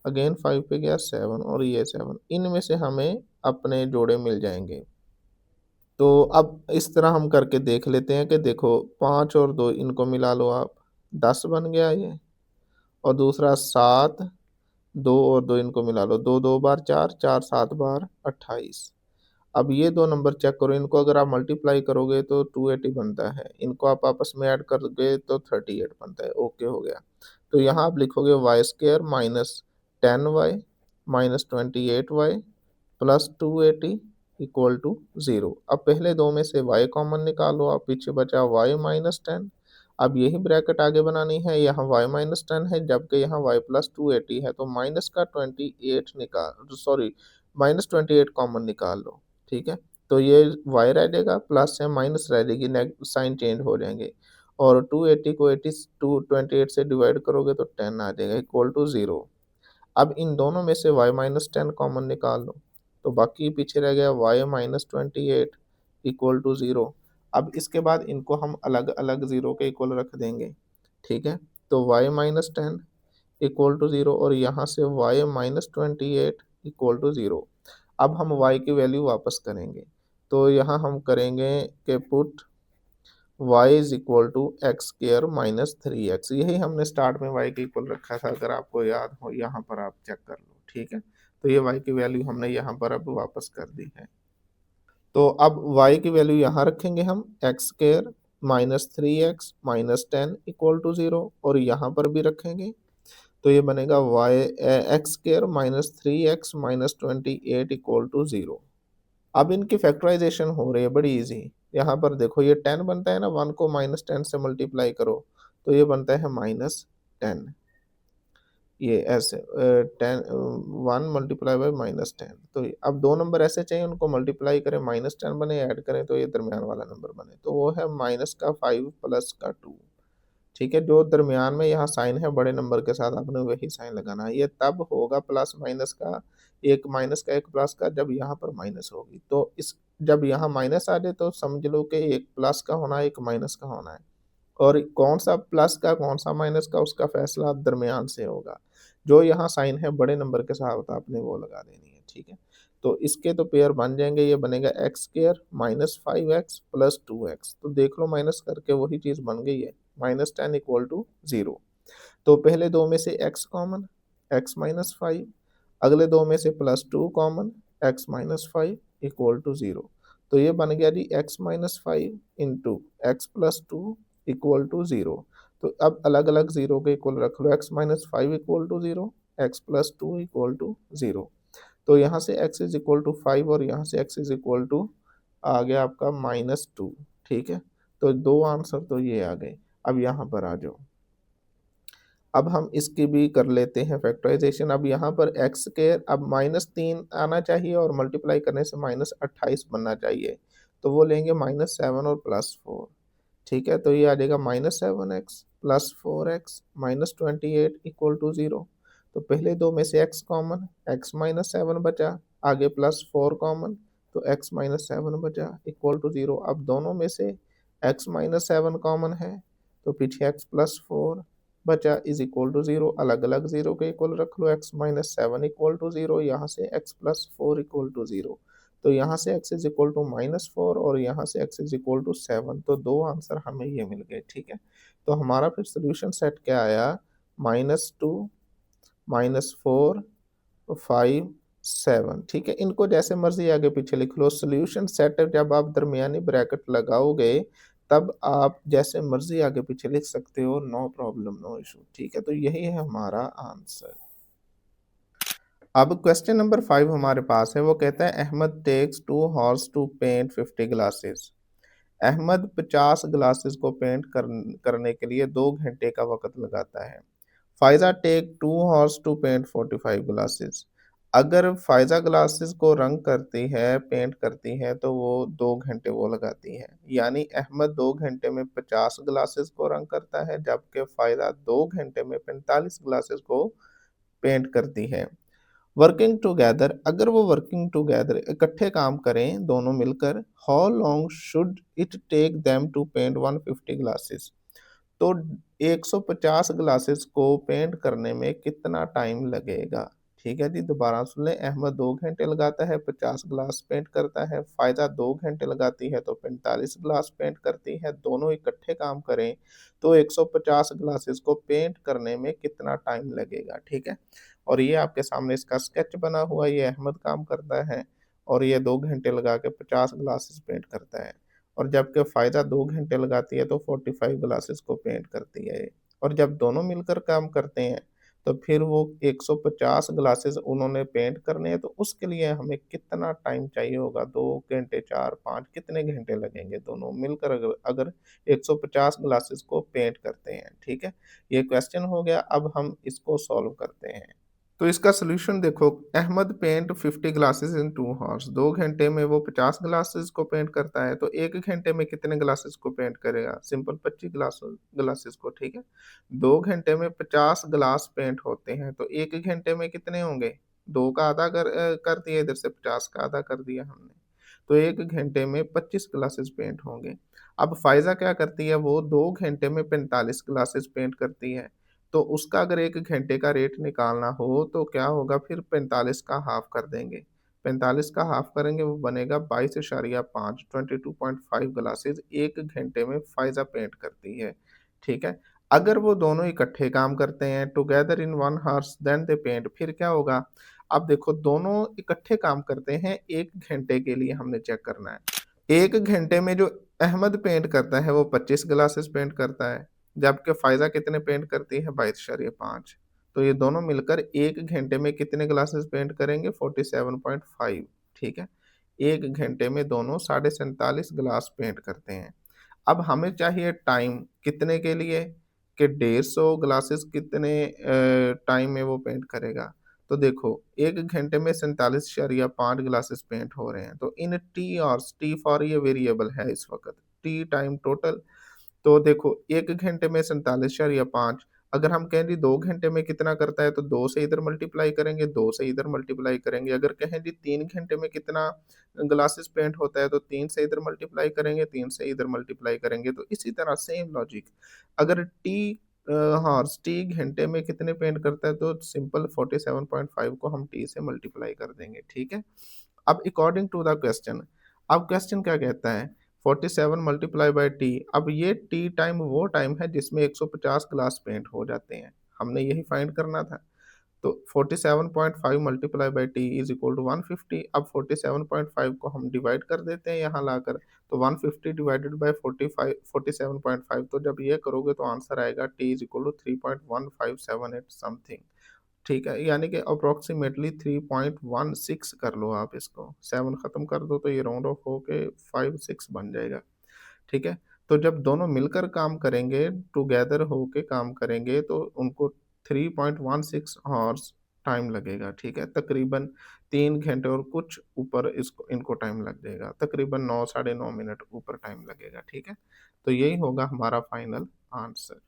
अगेन 5 पे गया 7 और ये 7, इनमें से हमें अपने जोड़े मिल जाएँगे। तो अब इस तरह हम करके देख लेते हैं कि देखो 5 और 2 इनको मिला लो आप, 10 बन गया ये। और दूसरा 7, 2 और 2 इनको मिला लो, 2 2 बार 4, 4 7 बार 28। अब ये 2 नंबर चेक करो, इनको अगर आप मल्टीप्लाई करोगे तो 280 बनता है, इनको आप आपस में ऐड करोगे तो 38 बनता है, ओके हो गया। तो यहाँ आप लिखोगे y square minus 10y minus 28y plus 280 equal to 0। अब पहले दो में से y कॉमन निकालो आप, पीछे बचा y माइनस 10। अब यही ब्रैकेट आगे बनानी है, यहाँ y माइनस 10 है जबकि यहाँ y प्लस 280 है, तो माइनस का 28 निकाल, सॉरी माइनस 28 कॉमन निकाल लो, ठीक है। तो ये y रह जाएगा, प्लस है माइनस रह जाएगी, साइन चेंज हो जाएंगे। और 280 को 28 से डिवाइड करोगे तो 10 आ जाएगा इक्वल टू 0। अब इन दोनों में से y माइनस 10 कॉमन निकाल लो, तो बाकी पीछे रह गया y माइनस 28 इक्वल टू 0। अब इसके बाद इनको हम अलग अलग 0 के इक्वल रख देंगे, ठीक है। तो y माइनस 10 इक्वल टू 0 और यहाँ से y माइनस 28 इक्वल टू 0। अब हम y की वैल्यू वापस करेंगे, तो यहाँ हम करेंगे कि put y is equal to x square minus 3x, यही हमने स्टार्ट में y के इक्वल रखा था, अगर आपको याद हो यहाँ पर आप चेक कर लो, ठीक है। तो ये y की वैल्यू हमने यहाँ पर अब वापस कर दी है। तो अब y की वैल्यू यहाँ रखेंगे हम, x square minus 3x minus 10 equal to 0, और यहाँ पर भी रखेंगे, तो ये बनेगा y x square minus 3x minus 28 equal to 0। अब इनकी फैक्टराइजेशन हो रही है बड़ी इजी। यहाँ पर देखो ये 10 बनता है ना, 1 को माइनस 10 से मल्टीप्लाई करो तो ये बनता है माइनस 10। ये ऐसे 10 1 मल्टीप्लाई बाय माइनस 10, तो अब दो नंबर ऐसे चाहिए उनको मल्टीप्लाई करें, माइनस 10 बने, ऐड करें तो ये दरमियान वाला नंबर बने, तो वो है माइनस का 5 प्लस का 2, ठीक है। जो दरमियान में यहाँ साइन है बड़े नंबर के साथ आपने वही साइन लगाना है। ये तब होगा प्लस माइनस का, एक माइनस का एक प्लस का, जब यहाँ पर माइनस होगी, तो इस जब यहाँ माइनस आ जाए तो समझ लो कि एक प्लस का होना है एक माइनस का होना है, और कौन सा प्लस का कौन सा माइनस का उसका फैसला अब दरमियान से होगा। जो यहाँ साइन है बड़े नंबर के साथ आपने वो लगा देनी है, ठीक है। तो इसके तो पेयर बन जाएंगे, ये बनेगा x square minus 5x plus 2x, तो देख लो माइनस करके वही चीज़ बन गई है, माइनस 10 इक्वल टू 0। तो पहले दो में से x कॉमन, x माइनस 5, अगले दो में से plus 2 common, x minus 5 equal to 0। तो ये बन गया जी x minus 5 into x plus 2 equal to 0। तो अब अलग अलग 0 के इक्वल रख लो, x minus 5 equal to 0, x plus 2 equal to 0। तो यहाँ से x इज इक्वल टू 5 और यहाँ से x इज इक्वल टू आ गया आपका माइनस 2, ठीक है। तो दो आंसर तो ये आ गए। अब यहाँ पर आ जाओ, अब हम इसकी भी कर लेते हैं फैक्टराइजेशन। अब यहाँ पर एक्स स्क्वायर, अब माइनस 3 आना चाहिए और मल्टीप्लाई करने से माइनस 28 बनना चाहिए, तो वो लेंगे माइनस 7 और प्लस 4, ठीक है। तो ये आ जाएगा minus 7x plus 4x minus 28 equal to 0। तो पहले दो में से x कॉमन, x माइनस 7 बचा, आगे प्लस 4 कॉमन, तो x माइनस 7 बचा इक्वल टू 0। अब दोनों में से x माइनस 7 कॉमन है, तो पीछे x प्लस 4 बचा इज इक्वल टू 0, अलग अलग 0 के इक्वल रख लो, x माइनस 7 इक्वल टू 0, यहाँ से x प्लस 4 इक्वल टू 0। तो यहाँ से x is equal to minus 4 और यहाँ से x इज इक्वल टू 7, तो दो आंसर हमें ये मिल गए, ठीक है। तो हमारा फिर सोल्यूशन सेट क्या आया, -2 -4 5 7, ठीक है। इनको जैसे मर्जी आगे पीछे लिख लो, सोल्यूशन सेट जब आप दरमियानी ब्रैकेट लगाओगे तब आप जैसे मर्जी आगे पीछे लिख सकते हो, नो प्रॉब्लम नो इशू, ठीक है। तो यही है हमारा आंसर। अब क्वेश्चन नंबर 5 हमारे पास है, वो कहता है Ahmad takes 2 hours to paint 50 glasses. Ahmad 50 glasses को पेंट करने के लिए 2 घंटे का वक्त लगाता है। Faiza take 2 hours to paint 45 glasses. अगर फायजा ग्लासेस को रंग करती है, पेंट करती है, तो वो 2 घंटे वो लगाती है। यानी अहमद 2 घंटे में 50 ग्लासेस को रंग करता है, जबकि फायदा 2 घंटे में 45 ग्लासेस को पेंट करती है। वर्किंग टुगेदर, अगर वो वर्किंग टुगेदर इकट्ठे काम करें दोनों मिलकर, how long should it take them to paint 150 glasses. तो 150 ग्लासेस को पेंट करने में कितना टाइम लगेगा? ठीक है जी, दोबारा सुन लें। अहमद 2 घंटे लगाता है, 50 ग्लास पेंट करता है। फ़ायदा 2 घंटे लगाती है तो 45 ग्लास पेंट करती है। दोनों इकट्ठे काम करें तो 150 ग्लासेस को पेंट करने में कितना टाइम लगेगा? ठीक है? और ये आपके सामने इसका स्केच बना हुआ है, ये अहमद काम करता है और ये 2 घंटे लगा के 50 ग्लासेस पेंट करता है। और जबकि फ़ायदा 2 घंटे लगाती है तो 45 ग्लासेस को पेंट करती है ये। और जब दोनों मिलकर काम करते हैं, तो फिर वो 150 ग्लासेस उन्होंने पेंट करने हैं, तो उसके लिए हमें कितना टाइम चाहिए होगा? 2 घंटे, 4, 5 कितने घंटे लगेंगे दोनों मिलकर अगर अगर 150 ग्लासेस को पेंट करते हैं, ठीक है? ये क्वेश्चन हो गया, अब हम इसको सॉल्व करते हैं। तो इसका सॉल्यूशन देखो, Ahmad paint 50 glasses in 2 hours. 2 घंटे में वो 50 ग्लासेस को पेंट करता है, तो 1 घंटे में कितने ग्लासेस को पेंट करेगा? सिंपल 25 ग्लासेस को, ठीक है? 2 घंटे में 50 ग्लास पेंट होते हैं, तो 1 घंटे में कितने होंगे? 2 का आधा कर दिया इधर से, 50 का आधा कर दिया हमने। तो 1 घंटे में 25 ग्लासेस पेंट होंगे। अब फ़ाइज़ा क्या करती है, वो 2 घंटे में 45 ग्लासेस पेंट करती है। तो उसका अगर 1 घंटे का रेट निकालना हो तो क्या होगा, फिर 45 का हाफ़ कर देंगे। 45 का हाफ़ करेंगे वो बनेगा 22.5 22.5 ग्लासेस 1 घंटे में फ़ाइज़ा पेंट करती है, ठीक है? अगर वो दोनों इकट्ठे काम करते हैं together in 1 hours then they paint, फिर क्या होगा? अब देखो दोनों इकट्ठे काम करते हैं 1 घंटे के लिए हमने चेक करना है। 1 घंटे में जो अहमद पेंट करता है वो 25 ग्लासेस पेंट करता है, जबकि फ़ाइज़ा कितने पेंट करती है 22.5। तो ये दोनों मिलकर 1 घंटे में कितने ग्लासेस पेंट करेंगे 47.5, ठीक है? 1 घंटे में दोनों साढ़े 47 ग्लास पेंट करते हैं। अब हमें चाहिए टाइम कितने के लिए कि 150 ग्लासेस कितने टाइम में वो पेंट करेगा। तो देखो 1 घंटे में 47.5 ग्लासेस पेंट हो रहे हैं। तो इन टी हॉर्स, टी फॉर ये वेरिएबल है इस वक़्त, टी टाइम टोटल। तो देखो 1 घंटे में 47.5, अगर हम कहें जी 2 घंटे में कितना करता है तो 2 से इधर मल्टीप्लाई करेंगे, 2 से इधर मल्टीप्लाई करेंगे। अगर कहें जी 3 घंटे में कितना ग्लासेस पेंट होता है तो 3 से इधर मल्टीप्लाई करेंगे, 3 से इधर मल्टीप्लाई करेंगे। तो इसी तरह सेम लॉजिक, अगर अ, हॉर्स टी घंटे में कितने पेंट करता है तो सिंपल 47.5 को हम टी से मल्टीप्लाई कर देंगे, ठीक है? अब अकॉर्डिंग टू द क्वेश्चन, अब क्वेश्चन क्या कहता है 47 मल्टीप्लाई बाय टी। अब ये टी टाइम वो टाइम है जिसमें 150 ग्लास पेंट हो जाते हैं, हमने यही फाइंड करना था। तो 47.5 multiply by t is equal to 150। अब 47.5 को हम डिवाइड कर देते हैं यहाँ लाकर, तो 150 डिवाइडेड बाय 47.5, तो जब ये करोगे तो आंसर आएगा t is equal to 3.1578 something, ठीक है? यानी कि अप्रॉक्सिमेटली 3.16 कर लो आप इसको, 7 खत्म कर दो तो ये राउंड ऑफ होके 5-6 बन जाएगा, ठीक है? तो जब दोनों मिलकर काम करेंगे, टुगेदर होके काम करेंगे तो उनको 3.16 हॉर्स टाइम लगेगा, ठीक है? तकरीबन 3 घंटे और कुछ ऊपर इसको इनको टाइम लग जाएगा, तकरीबन 9 साढ़े 9 मिनट ऊपर टाइम लगेगा, ठीक है? तो यही होगा हमारा फाइनल आंसर।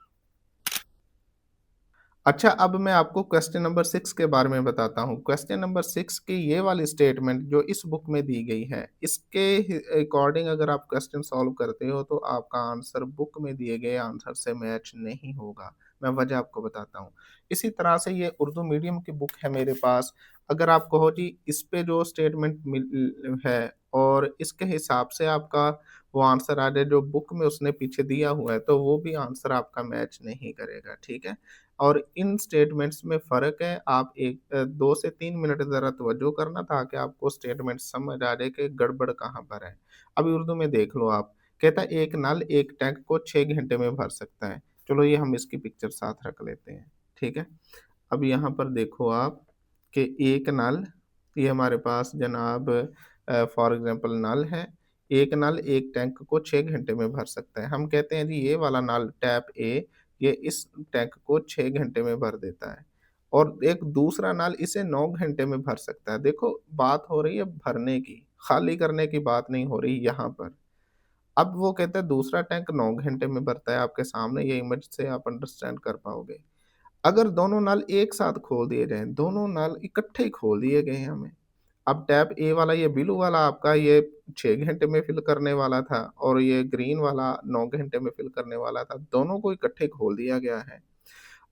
अच्छा, अब मैं आपको क्वेश्चन नंबर 6 के बारे में बताता हूँ। क्वेश्चन नंबर 6 की ये वाली स्टेटमेंट जो इस बुक में दी गई है, इसके अकॉर्डिंग अगर आप क्वेश्चन सॉल्व करते हो तो आपका आंसर बुक में दिए गए आंसर से मैच नहीं होगा। मैं वजह आपको बताता हूँ। इसी तरह से ये उर्दू मीडियम की बुक है मेरे पास। अगर आप कहो जी इस पे जो स्टेटमेंट है और इसके हिसाब से आपका वो आंसर आ जाए जो बुक में उसने पीछे दिया हुआ है, तो वो भी आंसर आपका मैच नहीं करेगा, ठीक है? और इन स्टेटमेंट्स में फ़र्क है। आप 2 से 3 मिनट ज़रा तवज्जो करना ताकि आपको स्टेटमेंट समझ आ जाए कि गड़बड़ कहाँ पर है। अभी उर्दू में देख लो आप, कहता है एक नल एक टैंक को 6 घंटे में भर सकता है। चलो ये हम इसकी पिक्चर साथ रख लेते हैं, ठीक है? अब यहाँ पर देखो आप कि एक नल, ये हमारे पास जनाब फॉर एग्ज़ाम्पल नल है। एक नल एक टैंक को 6 घंटे में भर सकता है। हम कहते हैं जी ये वाला नल टैप ए, ये इस टैंक को 6 घंटे में भर देता है और एक दूसरा नल इसे 9 घंटे में भर सकता है। देखो बात हो रही है भरने की, खाली करने की बात नहीं हो रही यहाँ पर। अब वो कहता है दूसरा टैंक 9 घंटे में भरता है, आपके सामने ये इमेज से आप अंडरस्टैंड कर पाओगे। अगर दोनों नल एक साथ खोल दिए जाएँ, दोनों नल इकट्ठे ही खोल दिए गए हैं हमें। अब टैप ए वाला ये ब्लू वाला आपका ये 6 घंटे में फ़िल करने वाला था और ये ग्रीन वाला 9 घंटे में फ़िल करने वाला था, दोनों को इकट्ठे खोल दिया गया है।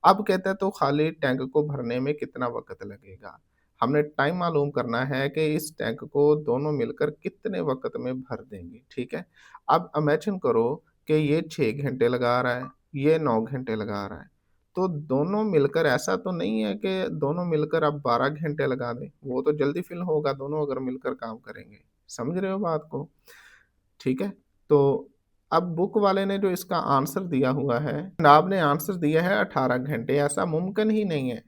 अब कहते हैं तो खाली टैंक को भरने में कितना वक़्त लगेगा? हमने टाइम मालूम करना है कि इस टैंक को दोनों मिलकर कितने वक़्त में भर देंगे, ठीक है? अब इमेजिन करो कि ये 6 घंटे लगा रहा है, ये 9 घंटे लगा रहा है। तो दोनों मिलकर ऐसा तो नहीं है कि दोनों मिलकर अब 12 घंटे लगा दें, वो तो जल्दी फ़िल होगा दोनों अगर मिलकर काम करेंगे। समझ रहे हो बात को? ठीक है? तो अब बुक वाले ने जो इसका आंसर दिया हुआ है, आपने आंसर दिया है 18 घंटे, ऐसा मुमकिन ही नहीं है।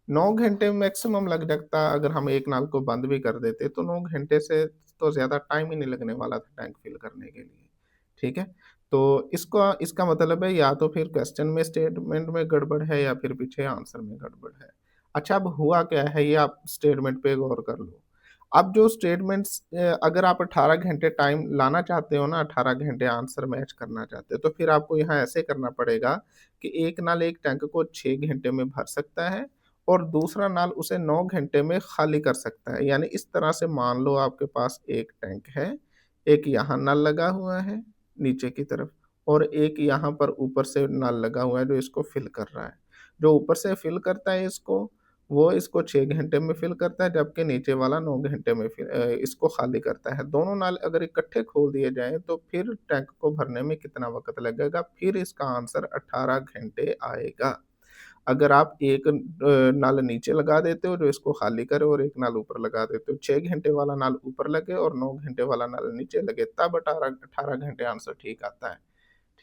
9 घंटे मैक्सिमम लग जाता अगर हम एक नाल को बंद भी कर देते, तो 9 घंटे से तो ज़्यादा टाइम ही नहीं लगने वाला था टैंक फिल करने के लिए, ठीक है? तो इसका इसका मतलब है या तो फिर क्वेश्चन में स्टेटमेंट में गड़बड़ है या फिर पीछे आंसर में गड़बड़ है। अच्छा अब हुआ क्या है ये आप स्टेटमेंट पे गौर कर लो। अब जो स्टेटमेंट्स अगर आप 18 घंटे टाइम लाना चाहते हो ना 18 घंटे आंसर मैच करना चाहते हो, तो फिर आपको यहाँ ऐसे करना पड़ेगा कि एक नाल एक टैंक को 6 घंटे में भर सकता है और दूसरा नाल उसे 9 घंटे में खाली कर सकता है। यानी इस तरह से मान लो आपके पास एक टैंक है, एक यहाँ नल लगा हुआ है नीचे की तरफ और एक यहाँ पर ऊपर से नल लगा हुआ है जो इसको फ़िल कर रहा है। जो ऊपर से फ़िल करता है इसको, वो इसको 6 घंटे में फ़िल करता है जबकि नीचे वाला 9 घंटे में इसको खाली करता है। दोनों नल अगर इकट्ठे खोल दिए जाएँ तो फिर टैंक को भरने में कितना वक़्त लगेगा? फिर इसका आंसर 18 घंटे आएगा। अगर आप एक नल नीचे लगा देते हो जो इसको खाली करे और एक नल ऊपर लगा देते हो, 6 घंटे वाला नल ऊपर लगे और 9 घंटे वाला नल नीचे लगे तब 18 घंटे आंसर ठीक आता है,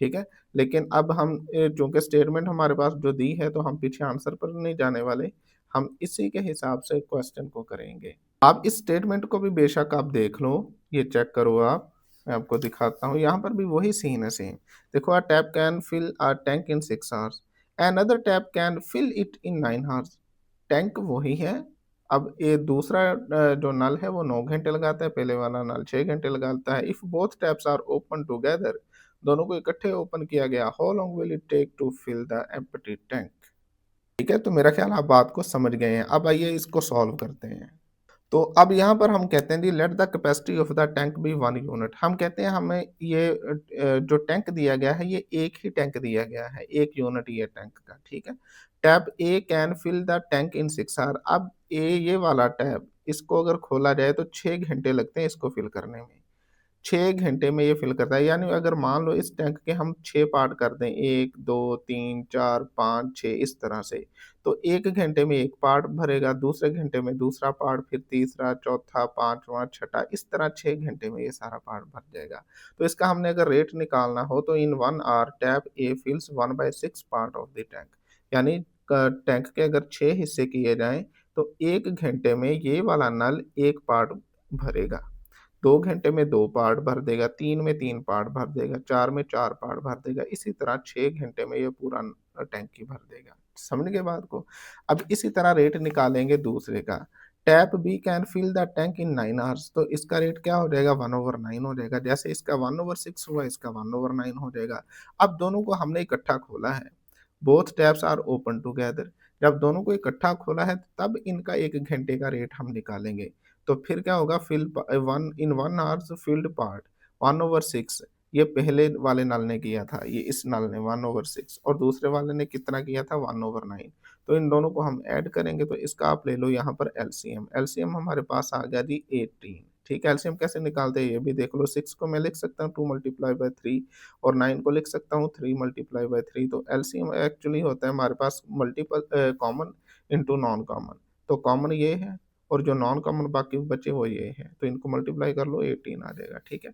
ठीक है? लेकिन अब हम चूँकि स्टेटमेंट हमारे पास जो दी है तो हम पीछे आंसर पर नहीं जाने वाले, हम इसी के हिसाब से क्वेश्चन को करेंगे। आप इस स्टेटमेंट को भी बेशक आप देख लो, ये चेक करो आप, मैं आपको दिखाता हूँ, यहाँ पर भी वही सीन है सेम। देखो a tap can fill a tank in 6 hours, another tap can fill it in 9 hours. Tank वही है, अब ये दूसरा जो नल है वो 9 घंटे लगाता है, पहले वाला नल 6 घंटे लगाता है। If both taps are open together, दोनों को इकट्ठे ओपन किया गया, how long will it take to fill the empty tank? ठीक है, तो मेरा ख्याल आप बात को समझ गए हैं। अब आइए इसको सॉल्व करते हैं। तो अब यहाँ पर हम कहते हैं जी let the capacity of the tank be 1 unit. हम कहते हैं हमें ये जो टैंक दिया गया है ये एक ही टैंक दिया गया है, 1 यूनिट ये टैंक का, ठीक है? Tap A can fill the tank in 6 hour. अब ये वाला टैप इसको अगर खोला जाए तो 6 घंटे लगते हैं इसको फिल करने में। 6 घंटे में ये फ़िल करता है, यानी अगर मान लो इस टैंक के हम 6 पार्ट कर दें, 1, 2, 3, 4, 5, 6 इस तरह से, तो 1 घंटे में 1 पार्ट भरेगा, दूसरे घंटे में दूसरा पार्ट, फिर तीसरा, चौथा, 5वाँ, छठा, इस तरह 6 घंटे में ये सारा पार्ट भर जाएगा। तो इसका हमने अगर रेट निकालना हो तो in 1 hour tap A fills 1/6 part of the tank, यानी टैंक के अगर 6 हिस्से किए जाएँ, तो 1 घंटे में ये वाला नल 1 पार्ट भरेगा। 2 घंटे में 2 पार्ट भर देगा, 3 में 3 पार्ट भर देगा, 4 में 4 पार्ट भर देगा, इसी तरह 6 घंटे में ये पूरा टैंक ही भर देगा। समझ गए बात को? अब इसी तरह रेट निकालेंगे दूसरे का। Tap B can fill the tank in 9 hours, तो इसका रेट क्या हो जाएगा 1/9 हो जाएगा। जैसे इसका 1/6 हुआ, इसका 1/9 हो जाएगा। अब दोनों को हमने इकट्ठा खोला है। Both taps are open together. जब दोनों को इकट्ठा खोला है तब इनका 1 घंटे का रेट हम निकालेंगे। तो फिर क्या होगा फिल प 1 इन 1 आवर्स फील्ड पार्ट 1/6, ये पहले वाले नल ने किया था, ये इस नल ने 1/6 और दूसरे वाले ने कितना किया था 1/9। तो इन दोनों को हम ऐड करेंगे तो इसका आप ले लो यहाँ पर एलसीएम। एलसीएम हमारे पास आ गया जी 18, ठीक है? एलसीएम कैसे निकालते हैं ये भी देख लो। 6 को मैं लिख सकता हूँ 2 मल्टीप्लाई बाय 3 और 9 को लिख सकता हूँ 3 मल्टीप्लाई बाय 3। तो एलसीएम एक्चुअली होता है हमारे पास multiple common into non common. तो कॉमन ये है और जो नॉन कॉमन बाकी बचे वो ये है, तो इनको मल्टीप्लाई कर लो 18 आ जाएगा, ठीक है?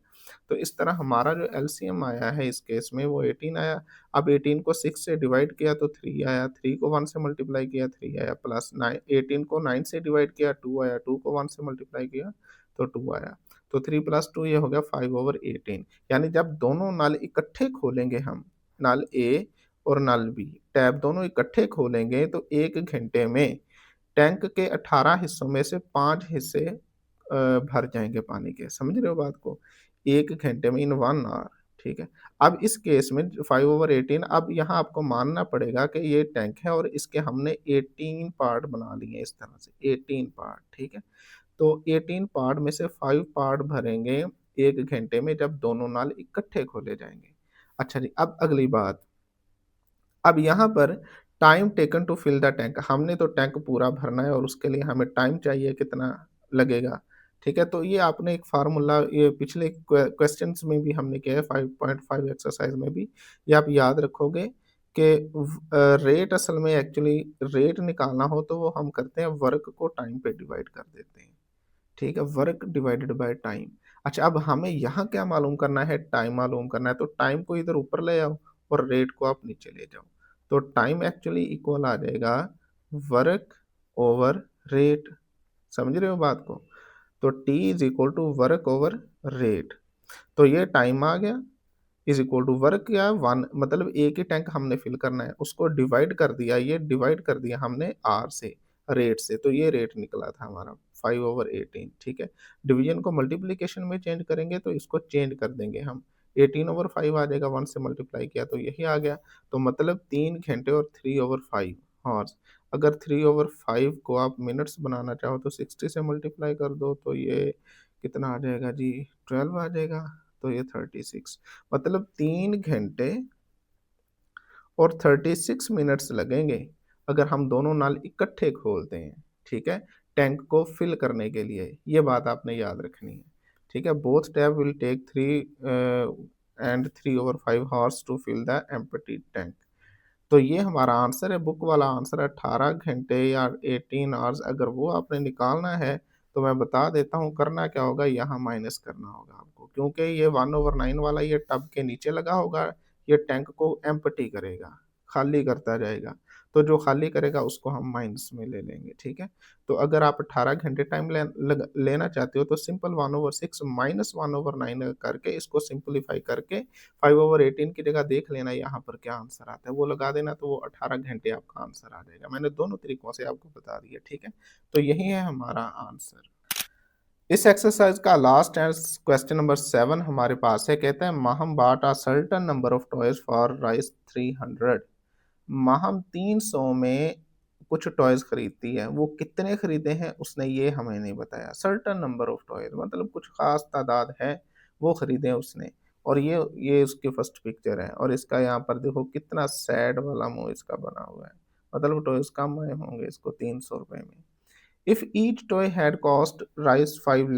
तो इस तरह हमारा जो एलसीएम आया है इस केस में वो 18 आया। अब 18 को 6 से डिवाइड किया तो 3 आया, 3 को 1 से मल्टीप्लाई किया 3 आया, प्लस 9 18 को 9 से डिवाइड किया 2 आया, 2 को 1 से मल्टीप्लाई किया तो 2 आया। तो 3 प्लस 2 ये हो गया 5/18। यानी जब दोनों नल इकट्ठे खोलेंगे हम, नल ए और नल बी, टैप दोनों इकट्ठे खोलेंगे तो 1 घंटे में टैंक के 18 हिस्सों में से 5 हिस्से भर जाएँगे पानी के, समझ रहे हो बात को? 1 घंटे में इन 1 ऑवर, ठीक है? अब इस केस में 5/18 अब यहाँ आपको मानना पड़ेगा कि ये टैंक है और इसके हमने 18 पार्ट बना लिए इस तरह से, 18 पार्ट, ठीक है? तो 18 पार्ट में से 5 पार्ट भरेंगे 1 घंटे में जब दोनों नल इकट्ठे खोले जाएँगे। अच्छा जी, अब अगली बात, अब यहाँ पर time taken to fill the tank, हमने तो टैंक पूरा भरना है और उसके लिए हमें टाइम चाहिए कितना लगेगा, ठीक है? तो ये आपने एक फ़ॉर्मूला ये पिछले क्वेश्चंस में भी हमने किया है 5.5 एक्सरसाइज़ में भी, ये आप याद रखोगे कि रेट असल में एक्चुअली रेट निकालना हो तो वो हम करते हैं वर्क को टाइम पे डिवाइड कर देते हैं। ठीक है, वर्क डिवाइडेड बाय टाइम। अच्छा, अब हमें यहाँ क्या मालूम करना है? टाइम मालूम करना है, तो टाइम को इधर ऊपर ले आओ और रेट को आप नीचे ले जाओ। तो टाइम एक्चुअली इक्वल आ जाएगा वर्क ओवर रेट, समझ रहे हो बात को? तो t is equal to work over rate. तो ये टाइम आ गया इज इक्वल टू वर्क क्या, वन मतलब एक ही टैंक हमने फिल करना है, उसको डिवाइड कर दिया, ये डिवाइड कर दिया हमने आर से, रेट से, तो ये रेट निकला था हमारा 5/18, ठीक है। डिवीजन को मल्टीप्लीकेशन में चेंज करेंगे तो इसको चेंज कर देंगे हम, 18/5 आ जाएगा, 1 से मल्टीप्लाई किया तो यही आ गया। तो मतलब 3 घंटे और 3/5 हॉर्स। अगर 3/5 को आप मिनट्स बनाना चाहो तो 60 से मल्टीप्लाई कर दो तो ये कितना आ जाएगा जी, 12 आ जाएगा, तो ये 36, मतलब 3 घंटे और 36 मिनट्स लगेंगे अगर हम दोनों नल इकट्ठे खोलते हैं, ठीक है? टैंक को फिल करने के लिए, ये बात आपने याद रखनी है, ठीक है? Both tap will take 3 and 3/5 hours to fill the empty tank. तो ये हमारा आंसर है, बुक वाला आंसर है 18 घंटे या 18 आवर्स। अगर वो आपने निकालना है तो मैं बता देता हूँ करना क्या होगा, यहाँ माइनस करना होगा आपको, क्योंकि ये 1/9 वाला ये टब के नीचे लगा होगा, ये टैंक को एम्प्टी करेगा, खाली करता जाएगा। तो जो खाली करेगा उसको हम माइनस में ले लेंगे, ठीक है? तो अगर आप 18 घंटे टाइम लेना चाहते हो तो सिंपल 1/6 माइनस 1/9 करके इसको सिंप्लीफाई करके 5/18 की जगह देख लेना यहाँ पर क्या आंसर आता है, वो लगा देना तो वो 18 घंटे आपका आंसर आ जाएगा। मैंने दोनों तरीकों से आपको बता दिया, ठीक है? तो यही है हमारा आंसर। इस एक्सरसाइज का लास्ट एंड क्वेश्चन नंबर 7 हमारे पास है, कहता है Maham bought a certain number of toys for rice 300। Maham 300 में कुछ टॉयज खरीदती है, वो कितने खरीदे हैं उसने ये हमें नहीं बताया। सर्टेन नंबर ऑफ टॉयज मतलब कुछ खास तादाद है वो खरीदे उसने, और ये उसकी फर्स्ट पिक्चर है और इसका यहाँ पर देखो कितना सैड वाला मुंह इसका बना हुआ है, मतलब टॉयज कम आए होंगे इसको 300 रुपए में। If each toy had cost rice 5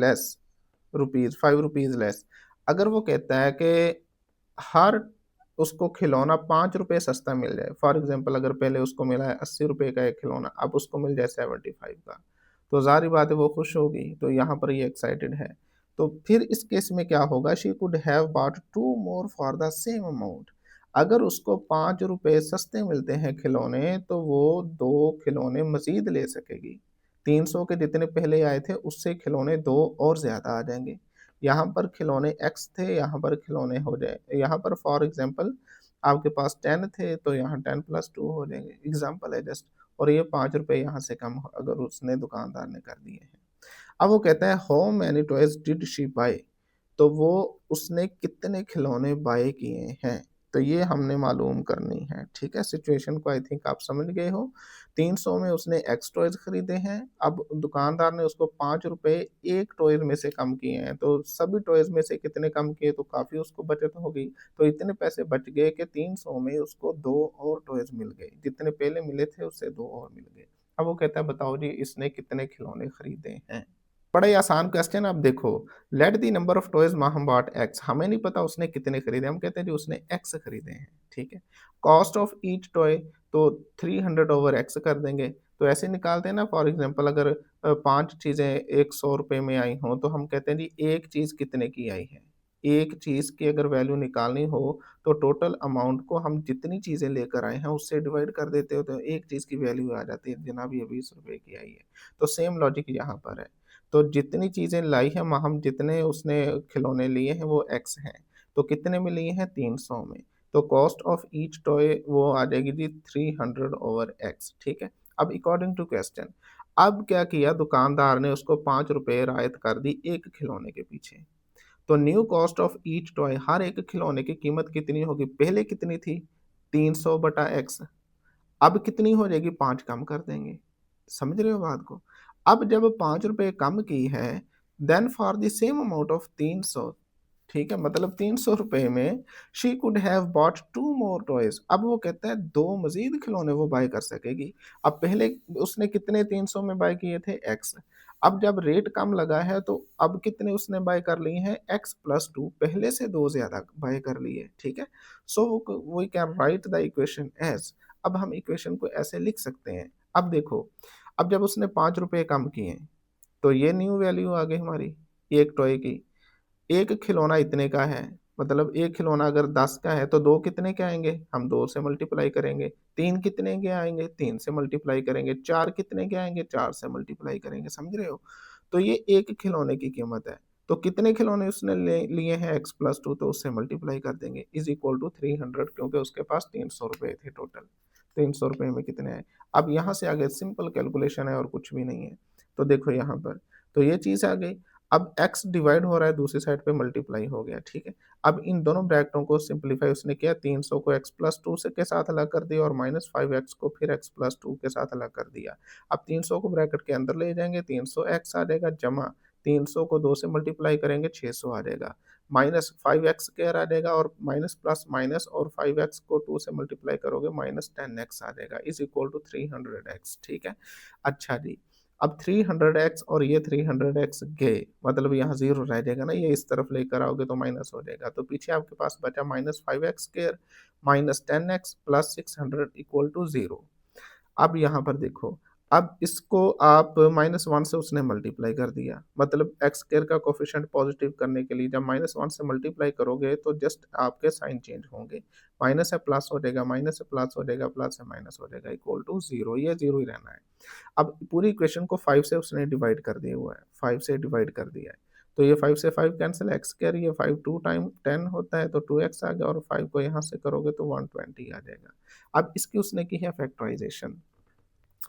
less, अगर वो कहता है कि हर उसको खिलौना 5 रुपए सस्ता मिल जाए। फॉर एग्ज़ाम्पल अगर पहले उसको मिला है 80 रुपए का एक खिलौना, अब उसको मिल जाए 75 का, तो ज़ाहिर-सी बात है वो खुश होगी, तो यहाँ पर ये एक्साइटेड है। तो फिर इस केस में क्या होगा, she could have bought 2 more for the same amount. अगर उसको 5 रुपए सस्ते मिलते हैं खिलौने, तो वो 2 खिलौने मज़ीद ले सकेगी। 300 के जितने पहले आए थे, उससे खिलौने 2 और ज़्यादा आ जाएँगे। यहाँ पर खिलौने एक्स थे, यहाँ पर खिलौने हो जाए, यहाँ पर फॉर एग्ज़ाम्पल आपके पास 10 थे, तो यहाँ 10 प्लस 2 हो जाएँगे, एग्ज़ाम्पल है जस्ट, और ये 5 रुपए यहाँ से कम अगर उसने दुकानदार ने कर दिए हैं। अब वो कहता है how many toys did she buy, तो वो उसने कितने खिलौने बाय किए हैं, तो ये हमने मालूम करनी है, ठीक है? सिचुएशन को आई थिंक आप समझ गए हो। 300 में उसने एक्स टॉयज़ खरीदे हैं, अब दुकानदार ने उसको 5 रुपए एक टॉयज़ में से कम किए हैं, तो सभी टॉयज़ में से कितने कम किए तो काफ़ी उसको बचत हो गई। तो इतने पैसे बच गए कि 300 में उसको 2 और टॉयज़ मिल गए, जितने पहले मिले थे उससे 2 और मिल गए। अब वो कहता है बताओ जी इसने कितने खिलौने खरीदे हैं? बड़ा ही आसान क्वेश्चन है, अब देखो, let the number of toys Maham bought x, हमें नहीं पता उसने कितने खरीदे, हम कहते हैं जी उसने एक्स खरीदे हैं, ठीक है। कॉस्ट ऑफ ईच टॉय, तो 300 ओवर एक्स कर देंगे, तो ऐसे निकालते हैं ना। फॉर एग्जांपल अगर 5 चीज़ें एक 100 रुपए में आई हों तो हम कहते हैं जी एक चीज़ कितने की आई है। एक चीज़ की अगर वैल्यू निकालनी हो तो टोटल अमाउंट को हम जितनी चीज़ें लेकर आए हैं उससे डिवाइड कर देते हो तो एक चीज़ की वैल्यू आ जाती है, जनाब ये 20 रुपए की आई है। तो सेम लॉजिक यहाँ पर है। तो जितनी चीज़ें लाई हैं हम जितने उसने खिलौने लिए हैं वो एक्स हैं। तो कितने में लिए हैं 300 में। तो कॉस्ट ऑफ ईच टॉय वो आ जाएगी जी 300 ओवर एक्स, ठीक है। अब अकॉर्डिंग टू क्वेश्चन, अब क्या किया दुकानदार ने उसको 5 रुपए रायत कर दी एक खिलौने के पीछे। तो new cost of each toy, हर एक खिलौने की कीमत कितनी होगी? पहले कितनी थी? 300 बटा एक्स। अब कितनी हो जाएगी? 5 कम कर देंगे। समझ रहे हो बात को? अब जब ₹5 कम की है, then for the same amount of 300, ठीक है? मतलब ₹300 में she could have bought 2 more toys. अब वो कहता है 2 मज़ीद खिलौने वो बाय कर सकेगी। अब पहले उसने कितने 300 में बाय किए थे? एक्स। अब जब रेट कम लगा है तो अब कितने उसने बाय कर लिए हैं? एक्स प्लस 2, पहले से 2 ज़्यादा बाय कर लिए, ठीक है? So we can write the equation as. अब हम इक्वेशन को ऐसे लिख सकते हैं। अब देखो, अब जब उसने ₹5 कम किए, तो ये न्यू वैल्यू आ गई हमारी, एक टॉय की। एक खिलौना इतने का है, मतलब एक खिलौना अगर 10 का है तो 2 कितने के आएँगे? हम 2 से मल्टीप्लाई करेंगे। 3 कितने के आएँगे? 3 से मल्टीप्लाई करेंगे। 4 कितने के आएँगे? 4 से मल्टीप्लाई करेंगे, समझ रहे हो? तो ये एक खिलौने की कीमत है। तो कितने खिलौने उसने ले लिए हैं x प्लस 2, तो उससे मल्टीप्लाई कर देंगे इज़ इक्वल टू 300, क्योंकि उसके पास ₹300 थे टोटल। ₹300 में कितने आए? अब यहाँ से आगे सिंपल कैलकुलेशन है और कुछ भी नहीं है। तो देखो यहाँ पर, तो ये चीज़ आ गई। अब x डिवाइड हो रहा है, दूसरी साइड पे मल्टीप्लाई हो गया, ठीक है? अब इन दोनों ब्रैकेटों को सिम्प्लीफाई उसने किया, 300 को x प्लस 2 से के साथ अलग कर दिया और माइनस 5x को फिर x प्लस 2 के साथ अलग कर दिया। अब 300 को ब्रैकेट के अंदर ले जाएँगे, 300x आ जाएगा, जमा 300 को 2 से मल्टीप्लाई करेंगे, 600 आ जाएगा। माइनस 5x स्क्वायर आ जाएगा और माइनस प्लस माइनस और 5x को 2 से मल्टीप्लाई करोगे, माइनस 10x आ जाएगा इज़ इक्वल टू 300x, ठीक है? अच्छा जी, अब 300x और ये 300x गए, मतलब यहाँ 0 रह जाएगा ना, ये इस तरफ लेकर आओगे तो माइनस हो जाएगा। तो पीछे आपके पास बचा minus 5x square minus 10x plus 600 equal to 0। अब यहाँ पर देखो, अब इसको आप -1 से उसने मल्टीप्लाई कर दिया, मतलब एक्स स्क्वायर का कोएफ़िशिएंट पॉज़िटिव करने के लिए जब -1 से मल्टीप्लाई करोगे तो जस्ट आपके साइन चेंज होंगे। माइनस है प्लस हो जाएगा, माइनस है प्लस हो जाएगा, प्लस है माइनस हो जाएगा इक्वल टू 0, ये 0 ही रहना है। अब पूरी इक्वेशन को 5 से उसने डिवाइड कर दिया हुआ है, 5 से डिवाइड कर दिया है। तो ये 5 से 5 कैंसल, एक्स स्क्वायर ये 5 2 टाइम 10 होता है तो 2x आ गया और 5 को यहाँ से करोगे तो 120 आ जाएगा। अब इसकी उसने की है फैक्टराइज़ेशन।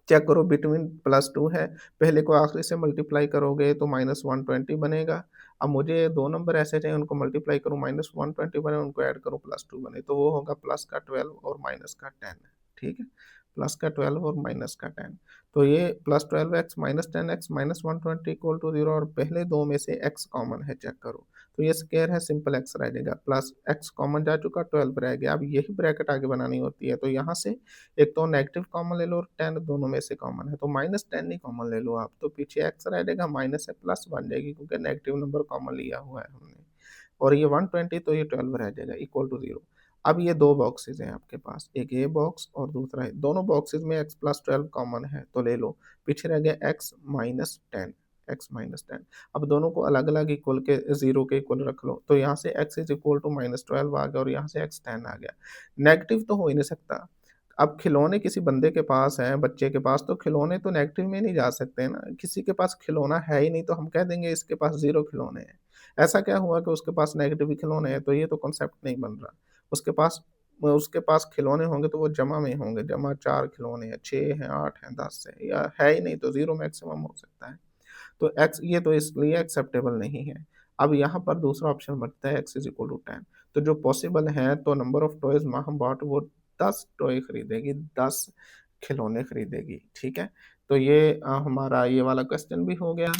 चेक करो, बिटवीन प्लस 2 है, पहले को आखिरी से मल्टीप्लाई करोगे तो माइनस 120 बनेगा। अब मुझे 2 नंबर ऐसे चाहिए, उनको मल्टीप्लाई करूँ माइनस 120 बने, उनको ऐड करूँ प्लस 2 बने, तो वो होगा प्लस का 12 और माइनस का 10, ठीक है? प्लस का 12 और माइनस का 10। तो ये plus 12x minus 10x minus 120 equal to 0 और पहले 2 में से x कॉमन है, चेक करो। तो ये स्क्वायर है, सिंपल x रह जाएगा, प्लस x कॉमन जा चुका, 12 रह गया। अब यही ब्रैकेट आगे बनानी होती है, तो यहाँ से एक तो नेगेटिव कॉमन ले लो और 10 दोनों में से कॉमन है, तो -10 ही कॉमन ले लो आप, तो पीछे एक्स रह जाएगा, माइनस है प्लस बन जाएगी क्योंकि नेगेटिव नंबर कॉमन लिया हुआ है हमने। और ये 120 तो ये 12 रह जाएगा इक्वल टू 0। अब ये 2 बॉक्सेस हैं आपके पास, एक ये बॉक्स और दूसरा है, दोनों बॉक्सेस में x प्लस 12 कॉमन है तो ले लो। पीछे रह गया x-10। अब दोनों को अलग-अलग इक्वल के 0 के इक्वल रख लो, तो यहाँ से x इज़ इक्वल टू -12 आ गया और यहाँ से x 10 आ गया। नेगेटिव तो हो ही नहीं सकता। अब खिलौने किसी बंदे के पास हैं, बच्चे के पास, तो खिलौने तो नेगेटिव में नहीं जा सकते हैं ना। किसी के पास खिलौना है ही नहीं तो हम कह देंगे इसके पास 0 खिलौने हैं। ऐसा क्या हुआ कि उसके पास नेगेटिव ही खिलौने हैं, तो ये तो कॉन्सेप्ट नहीं बन रहा। उसके पास खिलौने होंगे तो वो जमा में होंगे, जमा 4 खिलौने हैं, 6 हैं, 8 हैं, 10 हैं, या है ही नहीं तो 0 मैक्सिमम हो सकता है। तो एक्स ये तो इसलिए एक्सेप्टेबल नहीं है। अब यहाँ पर दूसरा ऑप्शन बनता है x इज़ इक्वल टू 10, तो जो पॉसिबल है तो नंबर ऑफ टॉयज़ माँ बॉट वो 10 टॉय खरीदेगी, 10 खिलौने खरीदेगी, ठीक है? तो ये हमारा ये वाला क्वेश्चन भी हो गया।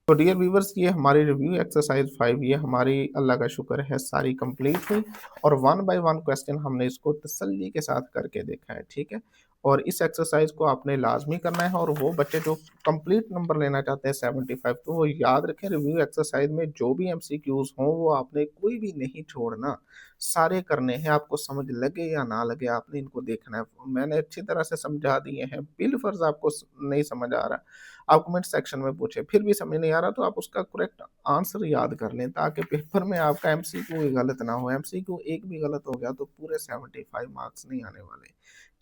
तो डियर व्यूअर्स, ये हमारी रिव्यू एक्सरसाइज 5 ये हमारी अल्लाह का शुक्र है सारी कंप्लीट हुई और वन बाय वन क्वेश्चन हमने इसको तसल्ली के साथ करके देखा है, ठीक है? और इस एक्सरसाइज को आपने लाज़मी करना है और वो बच्चे जो कंप्लीट नंबर लेना चाहते हैं 75, तो वो याद रखें रिव्यू एक्सरसाइज में जो भी एमसीक्यूज़ हों वो आपने कोई भी नहीं छोड़ना, सारे करने हैं, आपको समझ लगे या ना लगे आपने इनको देखना है। मैंने अच्छी तरह से समझा दिए हैं, बिलफ़र्ज़ आपको नहीं समझ आ रहा, आप कमेंट सेक्शन में पूछें, फिर भी समझ नहीं आ रहा तो आप उसका करेक्ट आंसर याद कर लें ताकि पेपर में आपका एमसीक्यू ही गलत ना हो। एमसीक्यू एक भी गलत हो गया तो पूरे 75 मार्क्स नहीं आने वाले,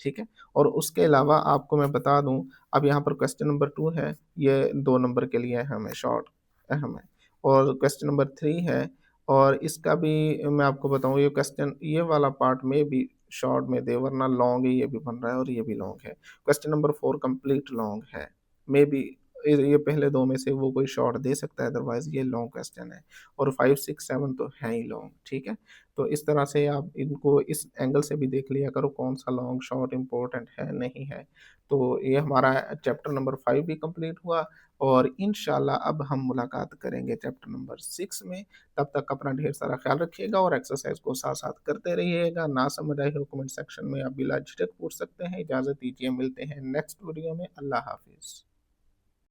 ठीक है? और उसके अलावा आपको मैं बता दूँ, अब यहाँ पर क्वेश्चन नंबर 2 है, ये 2 नंबर के लिए अहम है, शॉर्ट अहम है, और क्वेश्चन नंबर 3 है और इसका भी मैं आपको बताऊँ, ये वाला पार्ट में भी शॉर्ट में दे, वरना लॉन्ग ये भी बन रहा है और ये भी लॉन्ग है। क्वेश्चन नंबर 4 कंप्लीट लॉन्ग है, मे बी ये पहले 2 में से वो कोई शॉर्ट दे सकता है, अदरवाइज़ ये लॉन्ग क्वेश्चन है और 5, 6, 7 तो है ही लॉन्ग, ठीक है? तो इस तरह से आप इनको इस एंगल से भी देख लिया करो कौन-सा लॉन्ग, शॉर्ट इम्पोर्टेंट है, नहीं है। तो ये हमारा चैप्टर नंबर 5 भी कंप्लीट हुआ और इंशाल्लाह अब हम मुलाकात करेंगे चैप्टर नंबर 6 में। तब तक अपना ढेर सारा ख्याल रखिएगा और एक्सरसाइज़ को साथ-साथ करते रहिएगा। ना समझ आई हो कमेंट सेक्शन में आप बिला झिझक पूछ सकते हैं। इजाज़त दीजिए, मिलते हैं नेक्स्ट वीडियो में। अल्लाह हाफ़िज़।